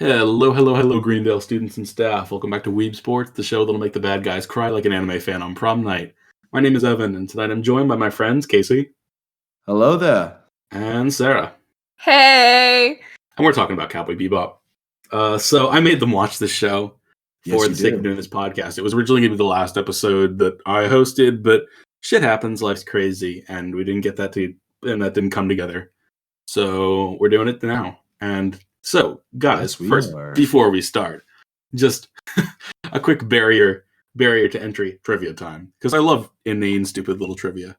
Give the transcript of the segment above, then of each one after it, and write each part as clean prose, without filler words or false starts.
Hello, Greendale students and staff. Welcome back to Weeb Sports, the show that'll make the bad guys cry like an anime fan on prom night. My name is Evan, and tonight I'm joined by my friends Casey. Hello there. And Sarah. Hey! And we're talking about Cowboy Bebop. So I made them watch this show for the sake of doing this podcast. It was originally going to be the last episode that I hosted, but shit happens, life's crazy, and we didn't get that and that didn't come together. So we're doing it now. And so, guys, before we start, just a quick barrier to entry trivia time. Because I love inane, stupid little trivia.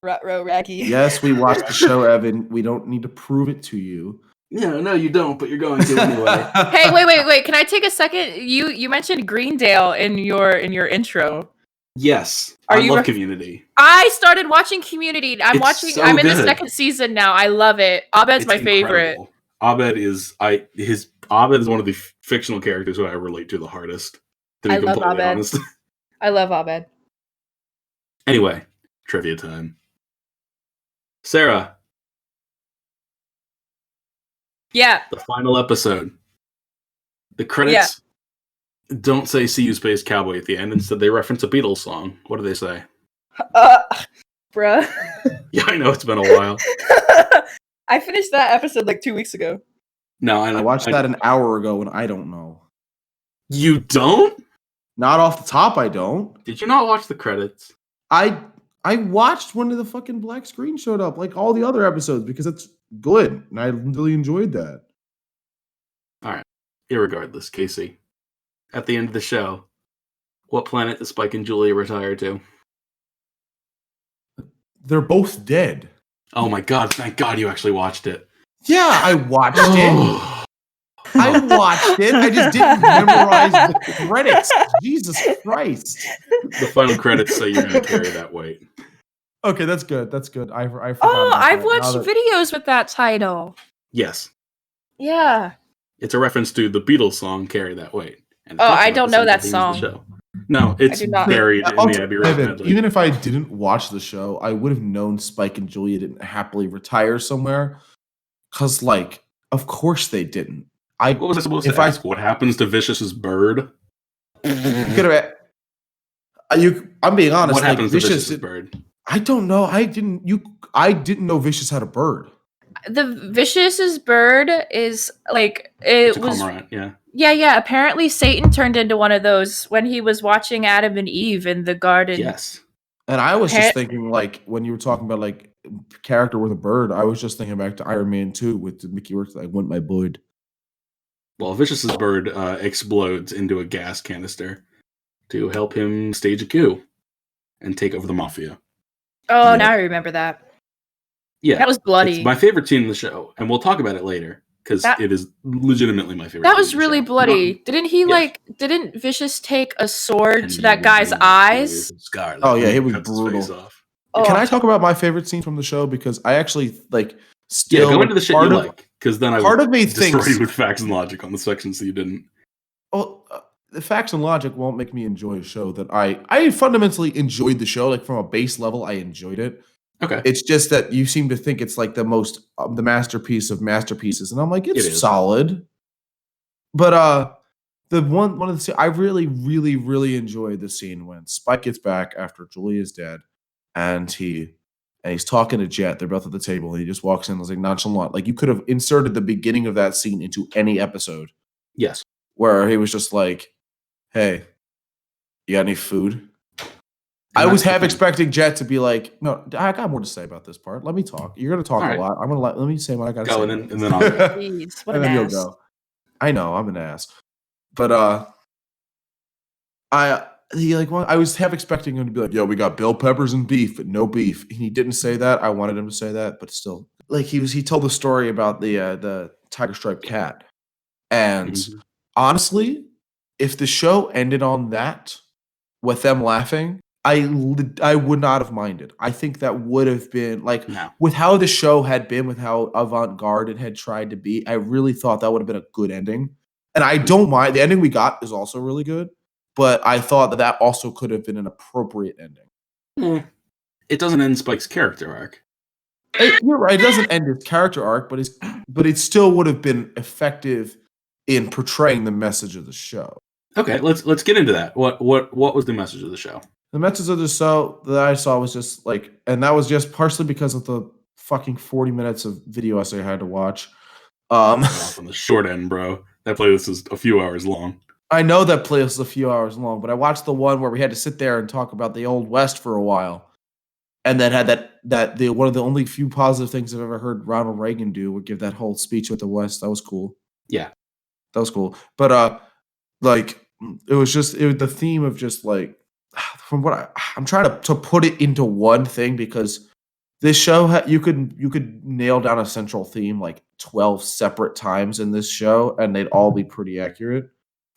Rutro Raggy. Yes, we watched the show, Evan. We don't need to prove it to you. No, you don't, but you're going to anyway. Hey, wait. Can I take a second? You mentioned Greendale in your intro. Yes. I love Community. I started watching Community. I'm in the second season now. I love it. Abed's my favorite. Abed is one of the fictional characters who I relate to the hardest. To be completely honest. I love Abed. Anyway, trivia time. Sarah. Yeah. The final episode. The credits don't say "See You, Space Cowboy" at the end. Instead, they reference a Beatles song. What do they say? Bruh. Yeah, I know it's been a while. I finished that episode like 2 weeks ago. No, I watched that an hour ago, and I don't know. You don't? Not off the top, I don't. Did you not watch the credits? I watched when the fucking black screen showed up, like all the other episodes, because it's good, and I really enjoyed that. All right. Irregardless, Casey, at the end of the show, what planet does Spike and Julia retire to? They're both dead. Oh my god, thank God you actually watched it. Yeah, I watched it. I watched it. I just didn't memorize the credits. Jesus Christ. The final credits say you're going to carry that weight. Okay, that's good. I forgot. I've watched videos with that title. Yes. Yeah. It's a reference to the Beatles song "Carry That Weight." And I don't know that song. No, it's buried in the Abbey Road medley. Even if I didn't watch the show, I would have known Spike and Julia didn't happily retire somewhere. Because, of course they didn't. What was I supposed to ask? What happens to Vicious's bird? I'm being honest. What happens to Vicious's bird? I don't know. I didn't know Vicious had a bird. The Vicious's bird is it's a cormorant, yeah. Yeah. Apparently Satan turned into one of those when he was watching Adam and Eve in the garden. Yes. And I was just thinking, when you were talking about character with a bird, I was just thinking back to Iron Man 2 with Mickey Rourke. I want my bird. Well, Vicious's bird explodes into a gas canister to help him stage a coup and take over the mafia. Oh, now I remember that. Yeah, that was bloody. It's my favorite scene in the show, and we'll talk about it later because it is legitimately my favorite. That was really bloody. Didn't Vicious take a sword to that guy's eyes? Scarlet. Oh yeah, it was brutal. Off. Can I talk about my favorite scene from the show? Because I actually still go into the shit you like. Because then I part of me destroy thinks you with facts and logic on the sections that you didn't. Well, the facts and logic won't make me enjoy a show that I fundamentally enjoyed the show. From a base level, I enjoyed it. Okay. It's just that you seem to think it's the masterpiece of masterpieces, and I'm like, it's solid. But the one of the I really, really, really enjoyed the scene when Spike gets back after Julia's dead, and he's talking to Jet. They're both at the table, and he just walks in and is nonchalant. You could have inserted the beginning of that scene into any episode. Yes. Where he was just like, "Hey, you got any food?" I was half expecting Jet to be like, "No, I got more to say about this part. Let me talk. You're going to talk a lot. I'm going to let me say what I got to say." And then I'll go. Jeez, what and an then ass. You'll go. I know, I'm an ass. But I was half expecting him to be like, "Yo, we got bell peppers and beef, but no beef." And he didn't say that. I wanted him to say that, but still, he told the story about the tiger striped cat. And honestly, if the show ended on that with them laughing, I would not have minded. I think that would have been with how the show had been, with how avant-garde it had tried to be. I really thought that would have been a good ending. And I don't mind. The ending we got is also really good. But I thought that also could have been an appropriate ending. It doesn't end Spike's character arc. You're right. It doesn't end his character arc, but it still would have been effective in portraying the message of the show. Okay, let's get into that. What was the message of the show? The message of the show that I saw was just like, and that was just partially because of the fucking 40 minutes of video essay I had to watch. Off on the short end, bro. That playlist is a few hours long. I know that playlist is a few hours long, but I watched the one where we had to sit there and talk about the Old West for a while. And then had that one of the only few positive things I've ever heard Ronald Reagan do would give that whole speech with the West. That was cool. Yeah. That was cool. But like it was the theme of just like from what I'm trying to put it into one thing, because this show you could nail down a central theme like 12 separate times in this show and they'd all be pretty accurate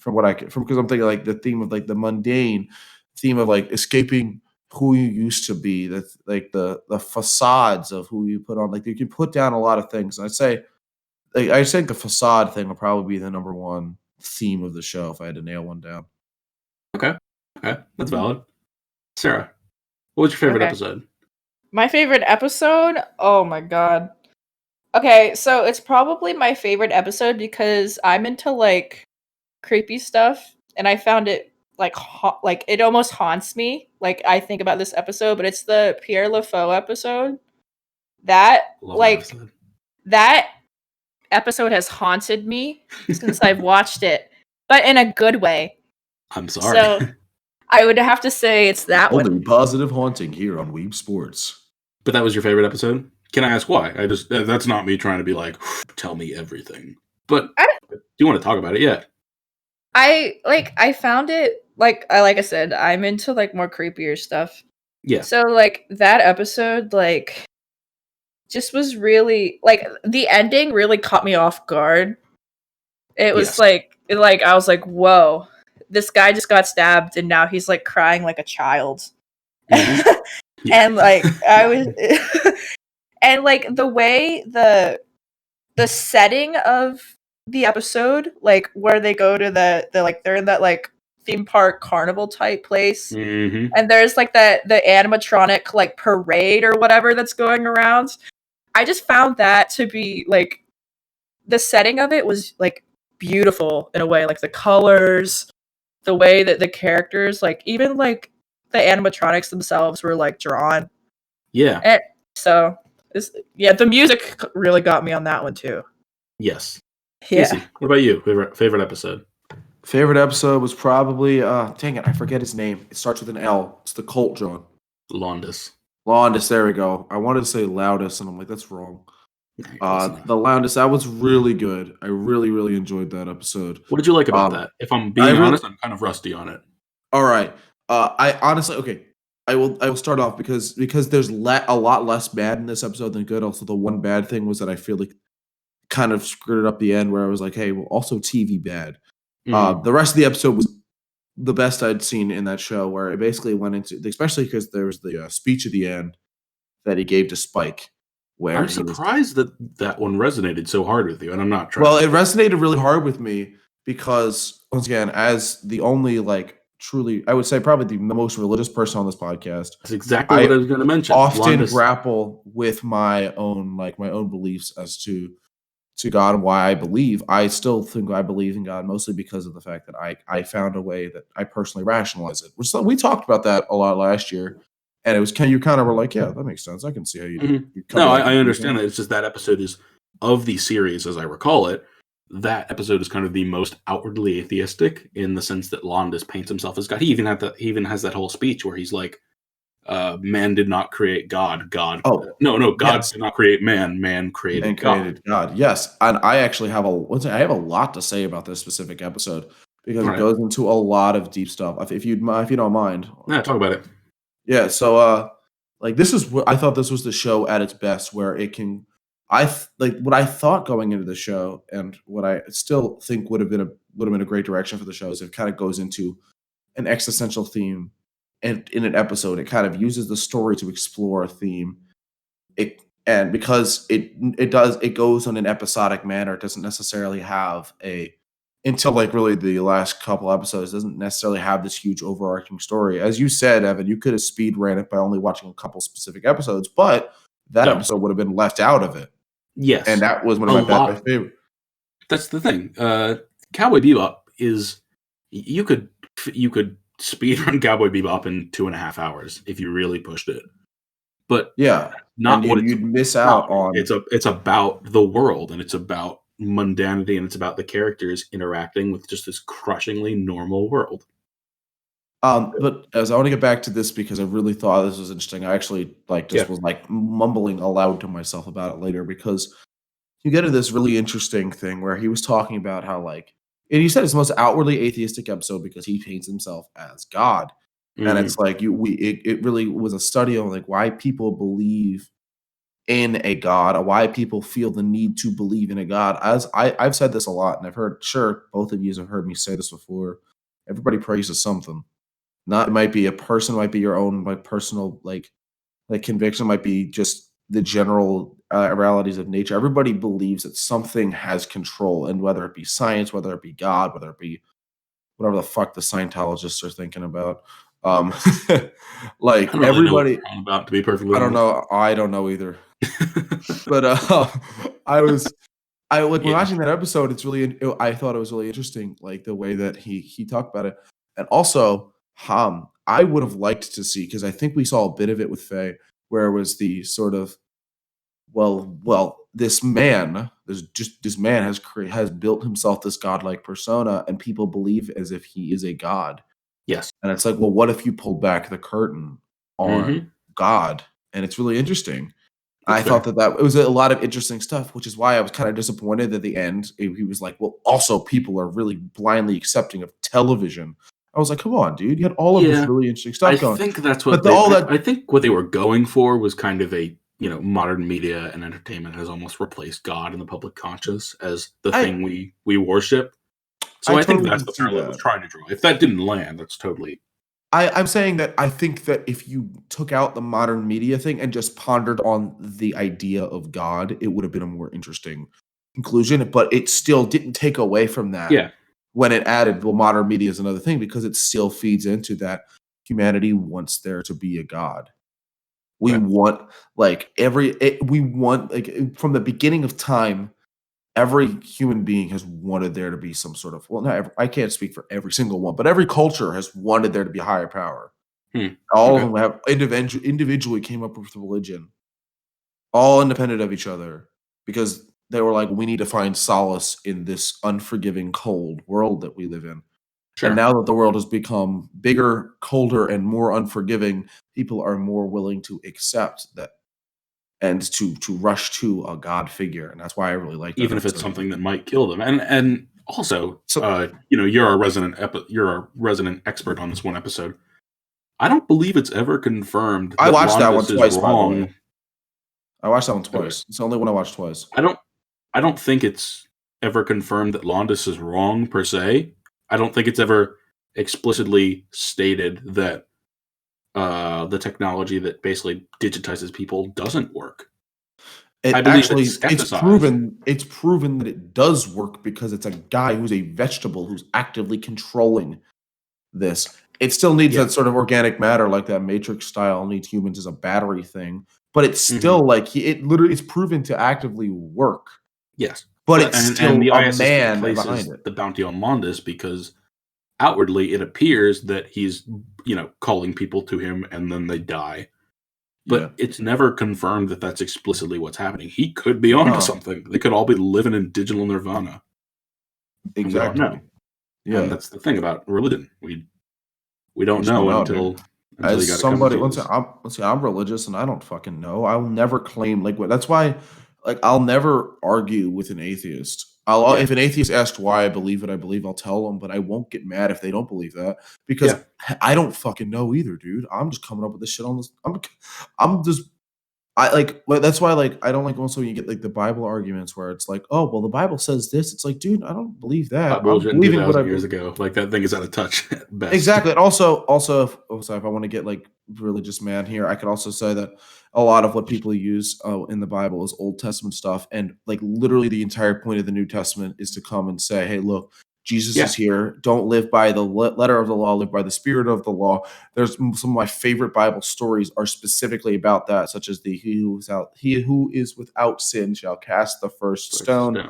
because I'm thinking like the theme of like the mundane theme of like escaping who you used to be, that's like the facades of who you put on. Like you can put down a lot of things. I think the facade thing will probably be the number one theme of the show if I had to nail one down. Okay, that's valid. Sarah, what was your favorite episode? My favorite episode? Oh my god. Okay, so it's probably my favorite episode because I'm into like creepy stuff, and I found it like it almost haunts me. Like I think about this episode, but it's the Pierre LaFaux episode. That that episode has haunted me since I've watched it, but in a good way. I'm sorry. So I would have to say it's that one. Only positive haunting here on Weeb Sports. But that was your favorite episode? Can I ask why? That's not me trying to be like, tell me everything. But do you want to talk about it? Yeah. I found it like I said, I'm into like more creepier stuff. Yeah. So like that episode like just was really like the ending really caught me off guard. It was like I was like, whoa, this guy just got stabbed and now he's like crying like a child. Mm-hmm. Yeah. And like I was and like the way the setting of the episode, like where they go to the like they're in that like theme park carnival type place, and there's like the animatronic like parade or whatever that's going around. I just found that to be like the setting of it was like beautiful in a way, like the colors, the way that the characters, like even like the animatronics themselves were like drawn. Yeah. And so the music really got me on that one too. Yes. Yeah. Casey, what about you? Favorite episode? Favorite episode was probably dang it, I forget his name. It starts with an L. It's the cult John. Laundus, there we go. I wanted to say Loudest, and I'm like, that's wrong. The Loudest, that was really good. I really, really enjoyed that episode. What did you like about that? If I'm being honest, I'm kind of rusty on it. All right. I honestly, I will start off because there's a lot less bad in this episode than good. Also, the one bad thing was that I feel like kind of screwed it up the end where I was like, hey, well, also TV bad. The rest of the episode was the best I'd seen in that show, where it basically went into, especially because there was the speech at the end that he gave to Spike. Where I'm surprised that one resonated so hard with you, and I'm not trying. Well, it resonated really hard with me because, once again, as the only like truly, I would say probably the most religious person on this podcast. That's exactly what I was going to mention. Often grapple with my own beliefs as to God and why I believe. I still think I believe in God mostly because of the fact that I found a way that I personally rationalize it. Which we talked about that a lot last year, and it was you kind of were like, yeah, that makes sense. I can see how you. No, I understand that. It's just that episode is of the series, as I recall it. That episode is kind of the most outwardly atheistic in the sense that Landis paints himself as God. He even has that whole speech where he's like, man did not create God. God. Oh no, God did not create man. Man created God. Yes, and I actually have a lot to say about this specific episode because it goes into a lot of deep stuff. If you don't mind, yeah, talk about it. Yeah. So, this is what I thought this was the show at its best, where it can. What I thought going into the show, and what I still think would have been a great direction for the show is it kind of goes into an existential theme. And in an episode, it kind of uses the story to explore a theme. Because it goes on an episodic manner. It doesn't necessarily have until really the last couple episodes, doesn't necessarily have this huge overarching story. As you said, Evan, you could have speed ran it by only watching a couple specific episodes, but that episode would have been left out of it. Yes, and that was one of my favorite. That's the thing. Cowboy Bebop is you could speedrun Cowboy Bebop in 2.5 hours if you really pushed it. But not and what you'd miss out on. It's about the world, and it's about mundanity, and it's about the characters interacting with just this crushingly normal world. But as I want to get back to this because I really thought this was interesting. I actually was mumbling aloud to myself about it later because you get to this really interesting thing where he was talking about how and he said it's the most outwardly atheistic episode because he paints himself as God. And it's like it really was a study on why people believe in a God, or why people feel the need to believe in a God. As I've said this a lot, and I've heard, sure, both of you have heard me say this before. Everybody prays to something. It might be a person, might be your own personal conviction, might be just the general realities of nature. Everybody believes that something has control, and whether it be science, whether it be God, whether it be whatever the fuck the Scientologists are thinking about. I don't really know what they're on about, to be perfectly honest. I don't know either. But when watching that episode, I thought it was really interesting, the way that he talked about it. And also, I would have liked to see, because I think we saw a bit of it with Faye, where it was the sort of, this man has built himself this godlike persona, and people believe as if he is a god. Yes. And it's like, well, what if you pulled back the curtain on God? And it's really interesting. I thought that it was a lot of interesting stuff, which is why I was kind of disappointed at the end. He was like, well, also people are really blindly accepting of television. I was like, come on, dude. You had all of this really interesting stuff going. I think that's what I think what they were going for was kind of a, modern media and entertainment has almost replaced God in the public conscious as the thing we worship. So I think that's the parallel I was trying to draw. If that didn't land, that's totally... I'm saying that I think that if you took out the modern media thing and just pondered on the idea of God, it would have been a more interesting conclusion. But it still didn't take away from that. Yeah. When it added, modern media is another thing, because it still feeds into that humanity wants there to be a God. We want from the beginning of time, every human being has wanted there to be some sort of, I can't speak for every single one, but every culture has wanted there to be a higher power. All of them have individually came up with religion, all independent of each other, because they were like, we need to find solace in this unforgiving, cold world that we live in. Sure. And now that the world has become bigger, colder, and more unforgiving, people are more willing to accept that and to rush to a God figure. And that's why I really like that. Even if it's something that might kill them. And also, you're a resident expert on this one episode. I don't believe it's ever confirmed I watched that one twice, wrong. I watched that one twice. Okay. It's the only one I watched twice. I don't think it's ever confirmed that Londis is wrong, per se. I don't think it's ever explicitly stated that the technology that basically digitizes people doesn't work. It's proven that it does work, because it's a guy who's a vegetable who's actively controlling this. It still needs that sort of organic matter, like that Matrix style needs humans as a battery thing, but it's still it's proven to actively work. Yes. But it's still the a ISS man behind it. The bounty on Londis, because outwardly it appears that he's, calling people to him and then they die. But it's never confirmed that that's explicitly what's happening. He could be onto something. They could all be living in digital nirvana. Exactly. We don't know. Yeah, and that's the thing about religion. We don't know until as somebody. I'm religious and I don't fucking know. I'll never claim that's why. I'll never argue with an atheist. If an atheist asks why I believe what I believe, I'll tell them, but I won't get mad if they don't believe that, because I don't fucking know either, dude. I'm just coming up with this shit on this. That's why I don't like also when you get the Bible arguments where it's like, oh well, the Bible says this. It's like, dude, I don't believe that. I'm believing what years ago. That thing is out of touch at best. Exactly. And also, if I want to get religious mad here, I could also say that a lot of what people use in the Bible is Old Testament stuff, and literally the entire point of the New Testament is to come and say, hey, look, Jesus is here. Don't live by the letter of the law, live by the spirit of the law. There's some of my favorite Bible stories are specifically about that, such as he who is without sin shall cast the first stone.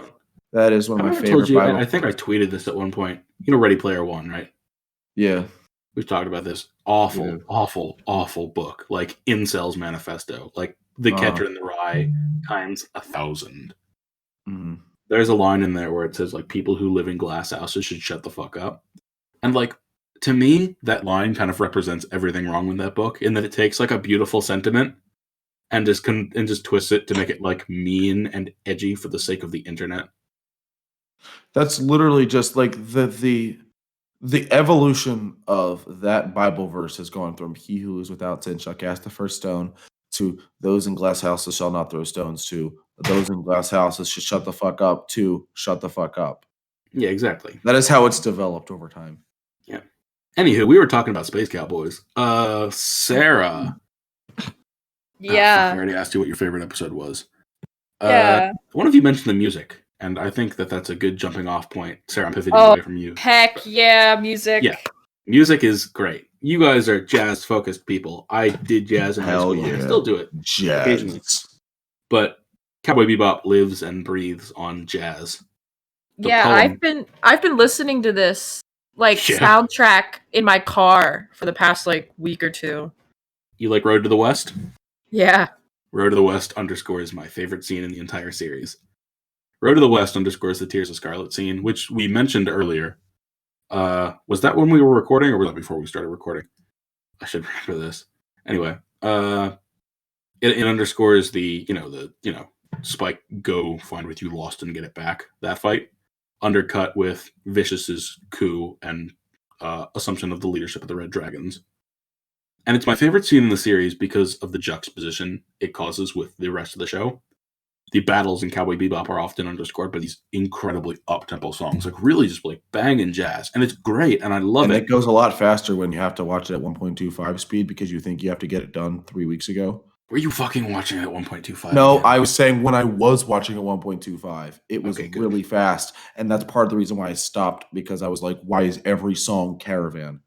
That is one of my I favorite told you, Bible. I think I tweeted this at one point. You know Ready Player One, right? Yeah. We've talked about this. Awful, Yeah. awful book. Like Incel's Manifesto. Like The Catcher in the Rye times 1,000. Mm-hmm. There's a line in there where it says, like, people who live in glass houses should shut the fuck up. And, like, to me, that line kind of represents everything wrong with that book, in that it takes, like, a beautiful sentiment and just twists it to make it, like, mean and edgy for the sake of the internet. That's literally just like the evolution of that Bible verse has gone from "He who is without sin shall cast the first stone" to "Those in glass houses shall not throw stones" to "Those in glass houses should shut the fuck up" to "Shut the fuck up." Yeah, exactly. That is how it's developed over time. Yeah. Anywho, we were talking about Space Cowboys. Sarah. Yeah. I already asked you what your favorite episode was. Yeah. One of you mentioned the music, and I think that that's a good jumping off point. Sarah, I'm pivoting away from you. Heck yeah, music. Yeah, music is great. You guys are jazz-focused people. I did jazz in high Hell school. yeah. I still do it occasionally. Jazz. But Cowboy Bebop lives and breathes on jazz. Yeah, I've been listening to this soundtrack in my car for the past week or two. You like Road to the West? Yeah. Road to the West underscores my favorite scene in the entire series. Road to the West underscores the Tears of Scarlet scene, which we mentioned earlier. Was that when we were recording, or was that before we started recording? I should remember this. Anyway, it underscores the Spike go find what you lost and get it back. That fight, undercut with Vicious's coup and assumption of the leadership of the Red Dragons. And it's my favorite scene in the series because of the juxtaposition it causes with the rest of the show. The battles in Cowboy Bebop are often underscored by these incredibly up-tempo songs, like really just like banging jazz. And it's great, and I love it. And it goes a lot faster when you have to watch it at 1.25 speed because you think you have to get it done 3 weeks ago. Were you fucking watching it at 1.25? No, I was saying when I was watching at 1.25, it was really fast. And that's part of the reason why I stopped, because I was like, why is every song Caravan?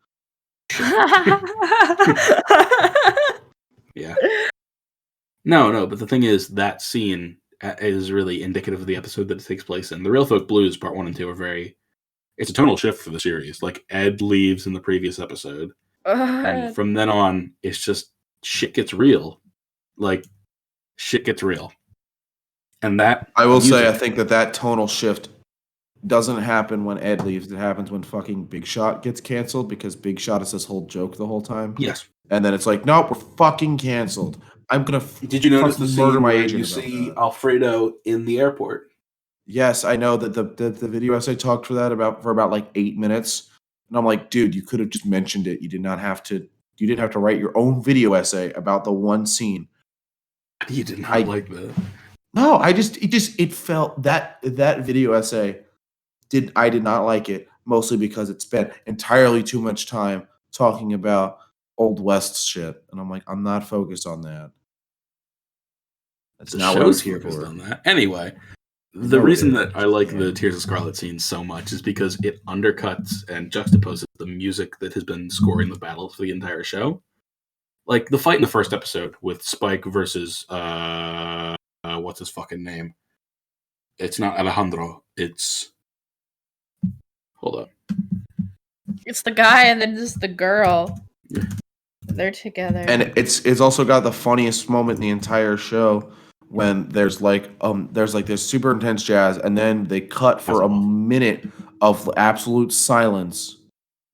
Yeah. No, but the thing is, that scene is really indicative of the episode that it takes place in. The Real Folk Blues Part 1 and 2 are it's a tonal shift for the series. Like, Ed leaves in the previous episode. And from then on, it's just shit gets real. Like, shit gets real. And that... I will say, I think that tonal shift doesn't happen when Ed leaves. It happens when fucking Big Shot gets canceled, because Big Shot is this whole joke the whole time. Yes. And then it's like, nope, we're fucking canceled. I'm going to Did you notice the scene my where agent you see Alfredo in the airport? Yes, I know that the video essay talked for about like 8 minutes. And I'm like, dude, you could have just mentioned it. You didn't have to write your own video essay about the one scene. You did not like that. No, it felt that video essay I did not like it, mostly because it spent entirely too much time talking about Old West shit. And I'm like, I'm not focused on that. That's not what I was here for. On that. Anyway, the reason that I like the Tears of Scarlet scene so much is because it undercuts and juxtaposes the music that has been scoring the battles for the entire show. Like the fight in the first episode with Spike versus what's his fucking name? It's not Alejandro. It's hold up. It's the guy and then just the girl. Yeah. They're together. And it's also got the funniest moment in the entire show, when there's this super intense jazz, and then they cut for a minute of absolute silence,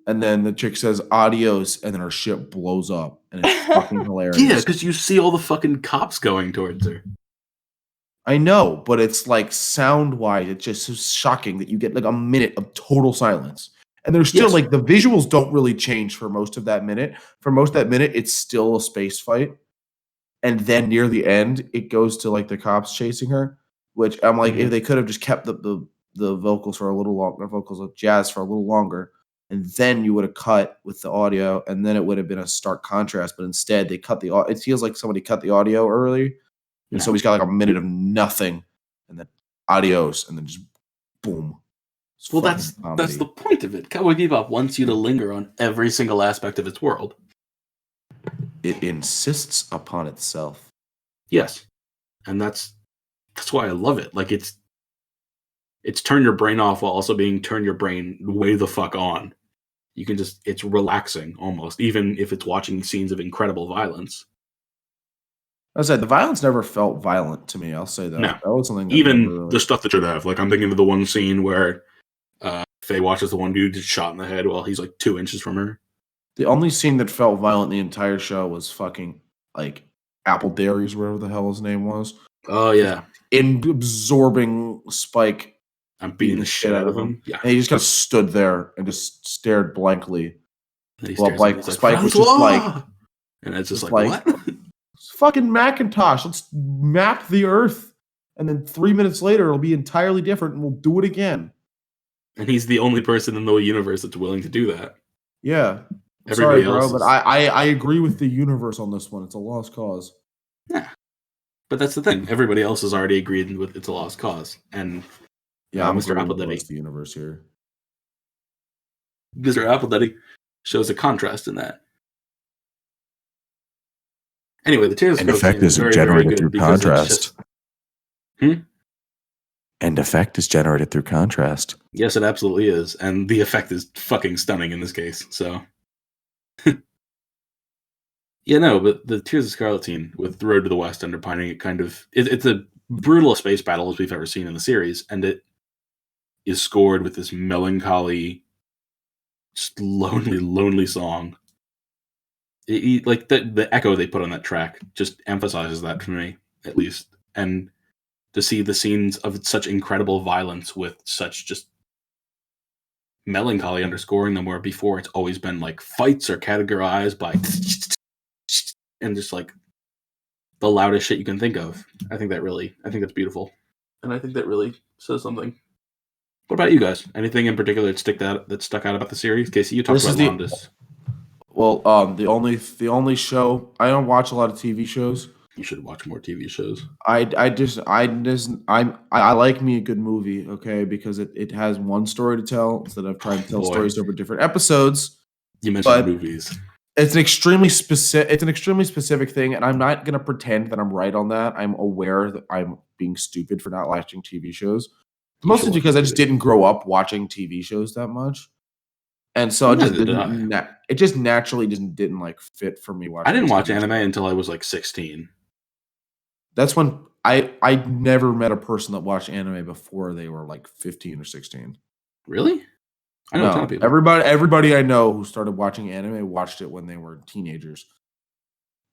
and then the chick says adios, and then her ship blows up, and it's fucking hilarious. Yeah, because you see all the fucking cops going towards her. I know, but it's like sound-wise, it's just so shocking that you get like a minute of total silence. And there's still like the visuals don't really change for most of that minute. For most of that minute, it's still a space fight. And then near the end, it goes to like the cops chasing her, which I'm like, if they could have just kept the vocals for a little longer, vocals of jazz for a little longer, and then you would have cut with the audio, and then it would have been a stark contrast. But instead, they cut the audio. It feels like somebody cut the audio early, and so he's got like a minute of nothing, and then adios, and then just boom. Well, that's the point of it. Cowboy Bebop wants you to linger on every single aspect of its world. It insists upon itself. Yes. And that's why I love it. Like, it's it's turn your brain off while also being turn your brain way the fuck on. You can just, it's relaxing almost, even if it's watching scenes of incredible violence. I said the violence never felt violent to me. I'll say that. No. That was something that even never really... the stuff that should have. Like, I'm thinking of the one scene where Faye watches the one dude get shot in the head while he's like 2 inches from her. The only scene that felt violent in the entire show was fucking like Apple Dairies, whatever the hell his name was. Oh yeah, in absorbing Spike. I'm beating the shit out of him. Yeah, and he just kind of stood there and just stared blankly. While Spike was just like, and it's just like what? Fucking Macintosh. Let's map the Earth, and then 3 minutes later it'll be entirely different, and we'll do it again. And he's the only person in the universe that's willing to do that. Yeah. Everybody Sorry, else bro, but I agree with the universe on this one. It's a lost cause. Yeah. But that's the thing. Everybody else has already agreed with it's a lost cause. And yeah, Mr. Appledaddy, the universe here. Mr. Appledaddy shows a contrast in that. Anyway, the Tears and effect is generated through contrast. And effect is generated through contrast. Yes, it absolutely is. And the effect is fucking stunning in this case. So, yeah, no, but the Tears of Scarlet Teen with the Road to the West underpinning it kind of... It's a brutal space battle as we've ever seen in the series. And it is scored with this melancholy, just lonely song. Like the echo they put on that track just emphasizes that for me, at least. And to see the scenes of such incredible violence with such just melancholy underscoring them, where before it's always been like fights are categorized by and just like the loudest shit you can think of. I think that's beautiful. And I think that really says something. What about you guys? Anything in particular that stuck out about the series? Casey, you talked about Londis. Well, the only show, I don't watch a lot of TV shows. You should watch more TV shows. I like me a good movie, okay, because it has one story to tell instead of trying to tell stories over different episodes. You mentioned movies. It's an extremely specific thing, and I'm not gonna pretend that I'm right on that. I'm aware that I'm being stupid for not watching TV shows. Mostly because I just didn't grow up watching TV shows that much. And so it just naturally didn't like fit for me watching. I didn't watch anime until I was like 16. That's when I never met a person that watched anime before they were like 15 or 16. Really? I know a ton of people. Everybody I know who started watching anime watched it when they were teenagers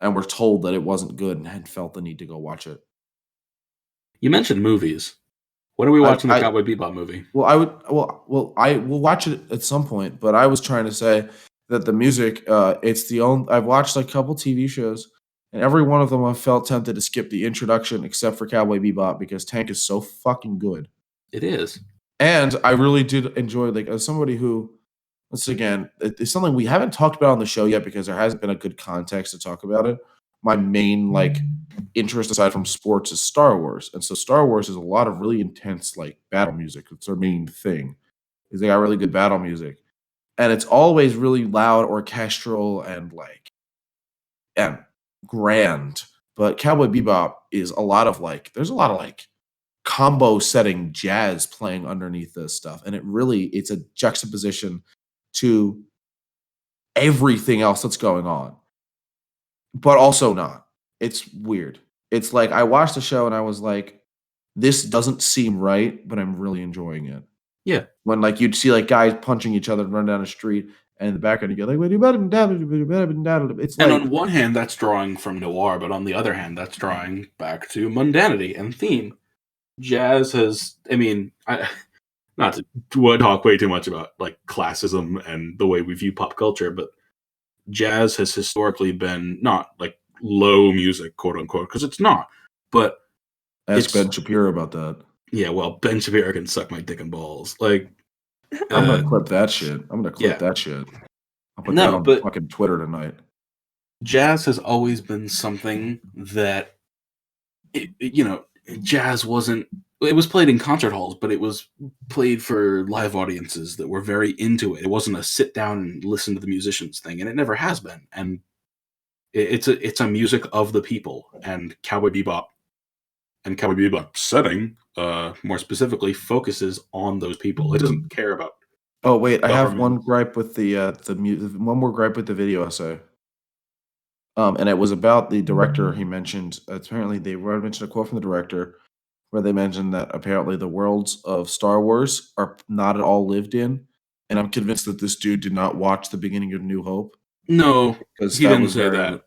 and were told that it wasn't good and had felt the need to go watch it. You mentioned movies. When are we watching the Cowboy Bebop movie? Well, I will watch it at some point, but I was trying to say that the music, I've watched like a couple TV shows, and every one of them I felt tempted to skip the introduction except for Cowboy Bebop because Tank is so fucking good. It is. And I really did enjoy, like, as somebody who, once again, it's something we haven't talked about on the show yet because there hasn't been a good context to talk about it. My main, like, interest aside from sports is Star Wars. And so Star Wars is a lot of really intense, like, battle music. It's their main thing. Is they got really good battle music. And it's always really loud, orchestral, and, like, and grand. But Cowboy Bebop is a lot of, like, there's a lot of, like, combo setting jazz playing underneath this stuff. And it's a juxtaposition to everything else that's going on. But also not. It's weird. It's like I watched the show and I was like, this doesn't seem right, but I'm really enjoying it. Yeah. When like you'd see like guys punching each other and run down the street, and in the background you go like, it's and like, on one hand that's drawing from noir, but on the other hand that's drawing back to mundanity and theme. Jazz has, not to talk way too much about like classism and the way we view pop culture, but jazz has historically been not like low music, quote unquote, because it's not. But ask Ben Shapiro about that. Yeah, well, Ben Shapiro can suck my dick and balls. Like, I'm gonna clip that shit. That shit. I'll put that on fucking Twitter tonight. Jazz has always been something that, jazz wasn't. It was played in concert halls, but it was played for live audiences that were very into it. It wasn't a sit down and listen to the musicians thing, and it never has been. And it's a music of the people. And Cowboy Bebop setting more specifically, focuses on those people. It doesn't care about. Oh wait, I have government. one gripe with one more gripe with the video essay. And it was about the director he mentioned. Apparently, they mentioned a quote from the director where they mentioned that apparently the worlds of Star Wars are not at all lived in. And I'm convinced that this dude did not watch the beginning of New Hope. No, Because he that didn't was say very. that.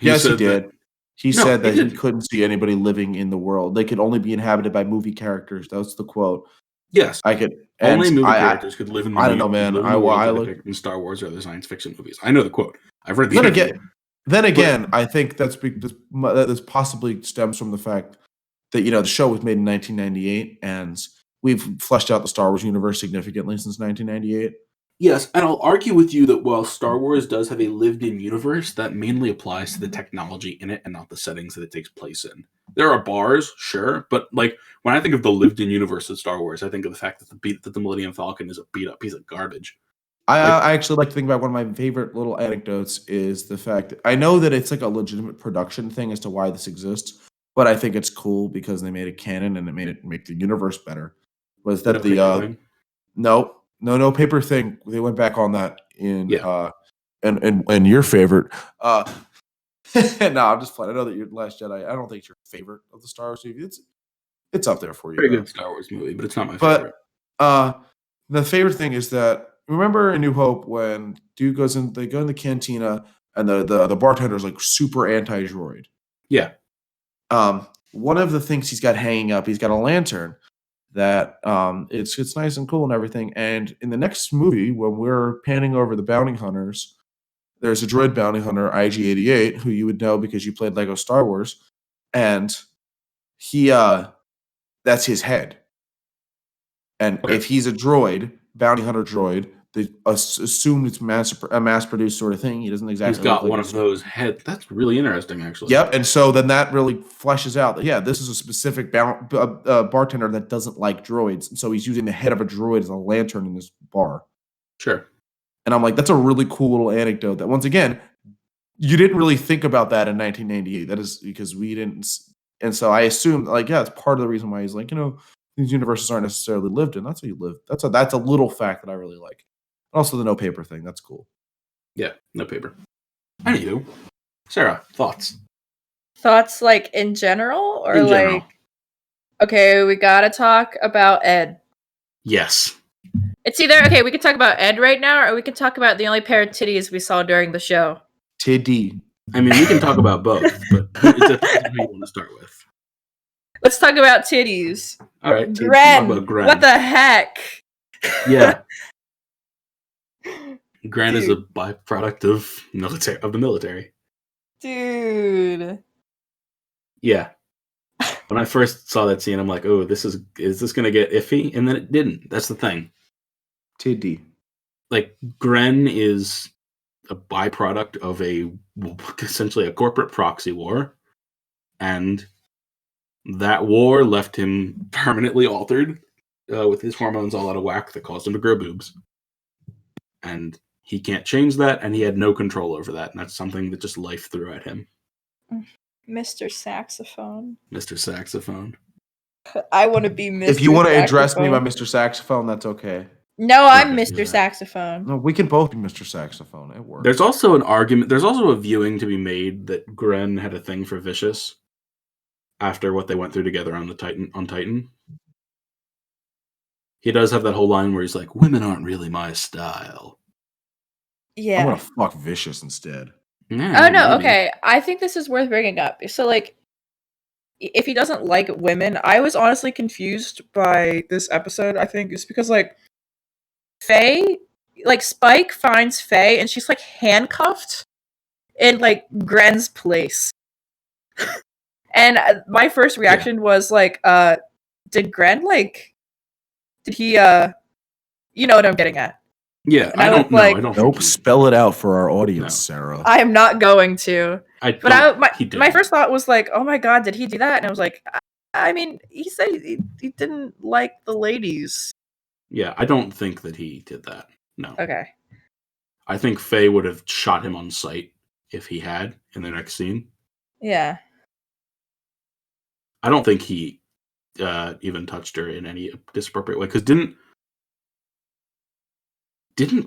Yes, he did. He No, said that he he didn't. couldn't see anybody living in the world. They could only be inhabited by movie characters. That was the quote. Yes, I could only and movie I characters could live in the. I don't know, man. Live in the world I they look. depict in Star Wars or other science fiction movies. I know the quote. I've read the Then interview. again, I think that this possibly stems from the fact that the show was made in 1998, and we've fleshed out the Star Wars universe significantly since 1998. Yes, and I'll argue with you that while Star Wars does have a lived-in universe, that mainly applies to the technology in it and not the settings that it takes place in. There are bars, sure, but like when I think of the lived-in universe of Star Wars, I think of the fact that the Millennium Falcon is a beat-up piece of garbage. I actually like to think about one of my favorite little anecdotes is the fact that I know that it's like a legitimate production thing as to why this exists, but I think it's cool because they made it canon and it made it make the universe better. Was that no paper thing? They went back on that in and your favorite. No, I'm just playing. I know that your Last Jedi. I don't think it's your favorite of the Star Wars movies. It's up there for you. Pretty good Star Wars movie, but it's not my favorite. The favorite thing is that remember in New Hope when dude goes in, they go in the cantina and the bartender is like super anti-droid. Yeah. One of the things he's got hanging up, he's got a lantern that it's nice and cool and everything. And in the next movie, when we're panning over the bounty hunters, there's a droid bounty hunter, IG-88, who you would know because you played Lego Star Wars, and he that's his head. And if he's a droid, bounty hunter droid, they assume it's a mass-produced sort of thing. He doesn't exactly. He's got one of those heads. That's really interesting, actually. Yep, and so then that really fleshes out that this is a specific bartender that doesn't like droids, and so he's using the head of a droid as a lantern in this bar. Sure. And I'm like, that's a really cool little anecdote. That once again, you didn't really think about that in 1998. That is because we didn't, and so I assumed it's part of the reason why he's like, these universes aren't necessarily lived in. That's how you live. That's a little fact that I really like. Also, the no paper thing. That's cool. Yeah, no paper. Anywho, Sarah, thoughts? Thoughts like in general or in general. Okay, we gotta talk about Ed. Yes. It's either we can talk about Ed right now, or we can talk about the only pair of titties we saw during the show. Tiddy. I mean, we can talk about both, but it depends who you want to start with. Let's talk about titties. All right, Gren. Talk about Gren. What the heck? Yeah. Gren is a byproduct of the military. Dude. Yeah. When I first saw that scene, I'm like, oh, is this going to get iffy? And then it didn't. That's the thing. Tiddy. Like, Gren is a byproduct of essentially a corporate proxy war. And that war left him permanently altered with his hormones all out of whack that caused him to grow boobs. And he can't change that, and he had no control over that. And that's something that just life threw at him. Mr. Saxophone. Mr. Saxophone. I want to be Mr. If you want to address me by Mr. Saxophone, that's okay. No, I'm Mr. Saxophone. No, we can both be Mr. Saxophone. It works. There's also an argument. There's also a viewing to be made that Gren had a thing for Vicious after what they went through together on Titan. He does have that whole line where he's like, "Women aren't really my style." Yeah. I want to fuck Vicious instead. Yeah, no, maybe. Okay. I think this is worth bringing up. So, if he doesn't like women, I was honestly confused by this episode. I think it's because, Faye, Spike finds Faye and she's, handcuffed in, Gren's place. And my first reaction was, did Gren, did he, you know what I'm getting at? Yeah, I don't know. I don't Nope, spell it out for our audience, Sarah. I am not going to. My first thought was oh my god, did he do that? And I was like, I mean, he said he didn't like the ladies. Yeah, I don't think that he did that. No. Okay. I think Faye would have shot him on sight if he had in the next scene. Yeah. I don't think he even touched her in any disappropriate way. Because didn't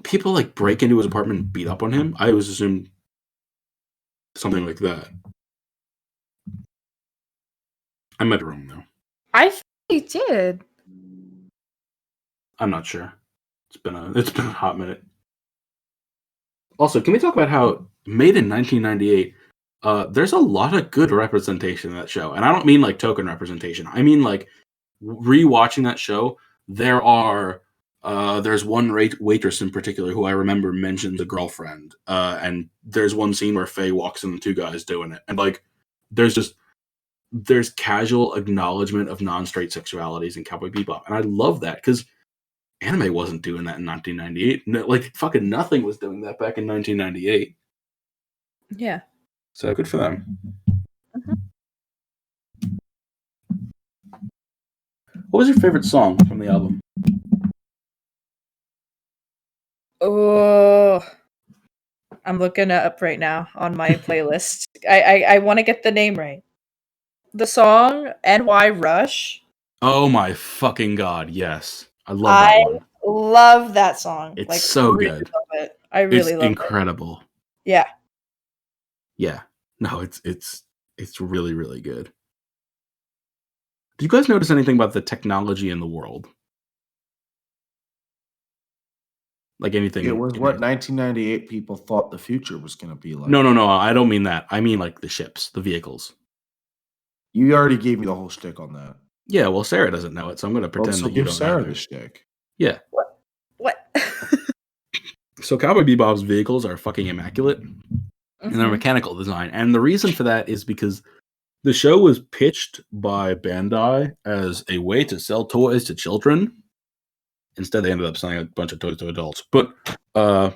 people like break into his apartment and beat up on him? I always assumed something like that. I might be wrong though. I think he did. I'm not sure. It's been a hot minute. Also, can we talk about how made in 1998? There's a lot of good representation in that show, and I don't mean like token representation. I mean like rewatching that show. There's one waitress in particular who I remember mentions a girlfriend, and there's one scene where Faye walks in and two guys doing it, and like there's casual acknowledgement of non-straight sexualities in Cowboy Bebop, and I love that because anime wasn't doing that in 1998. No, like fucking nothing was doing that back in 1998. Yeah. So good for them. Mm-hmm. What was your favorite song from the album? Oh, I'm looking it up right now on my playlist. I want to get the name right. The song NY Rush. Oh my fucking god, yes. I love that one. I love that song. It's like, so really good. Love it. I really love incredible. it. Yeah. Yeah. No, it's really, really good. Do you guys notice anything about the technology in the world? Like anything? It was what 1998 people thought the future was going to be like. No. I don't mean that. I mean like the ships, the vehicles. You already gave me the whole shtick on that. Yeah, well, Sarah doesn't know it, so I'm going to pretend that you don't Sarah either. the shtick. Yeah. What? So Cowboy Bebop's vehicles are fucking immaculate in their mechanical design. And the reason for that is because the show was pitched by Bandai as a way to sell toys to children. Instead, they ended up selling a bunch of toys to adults. But, where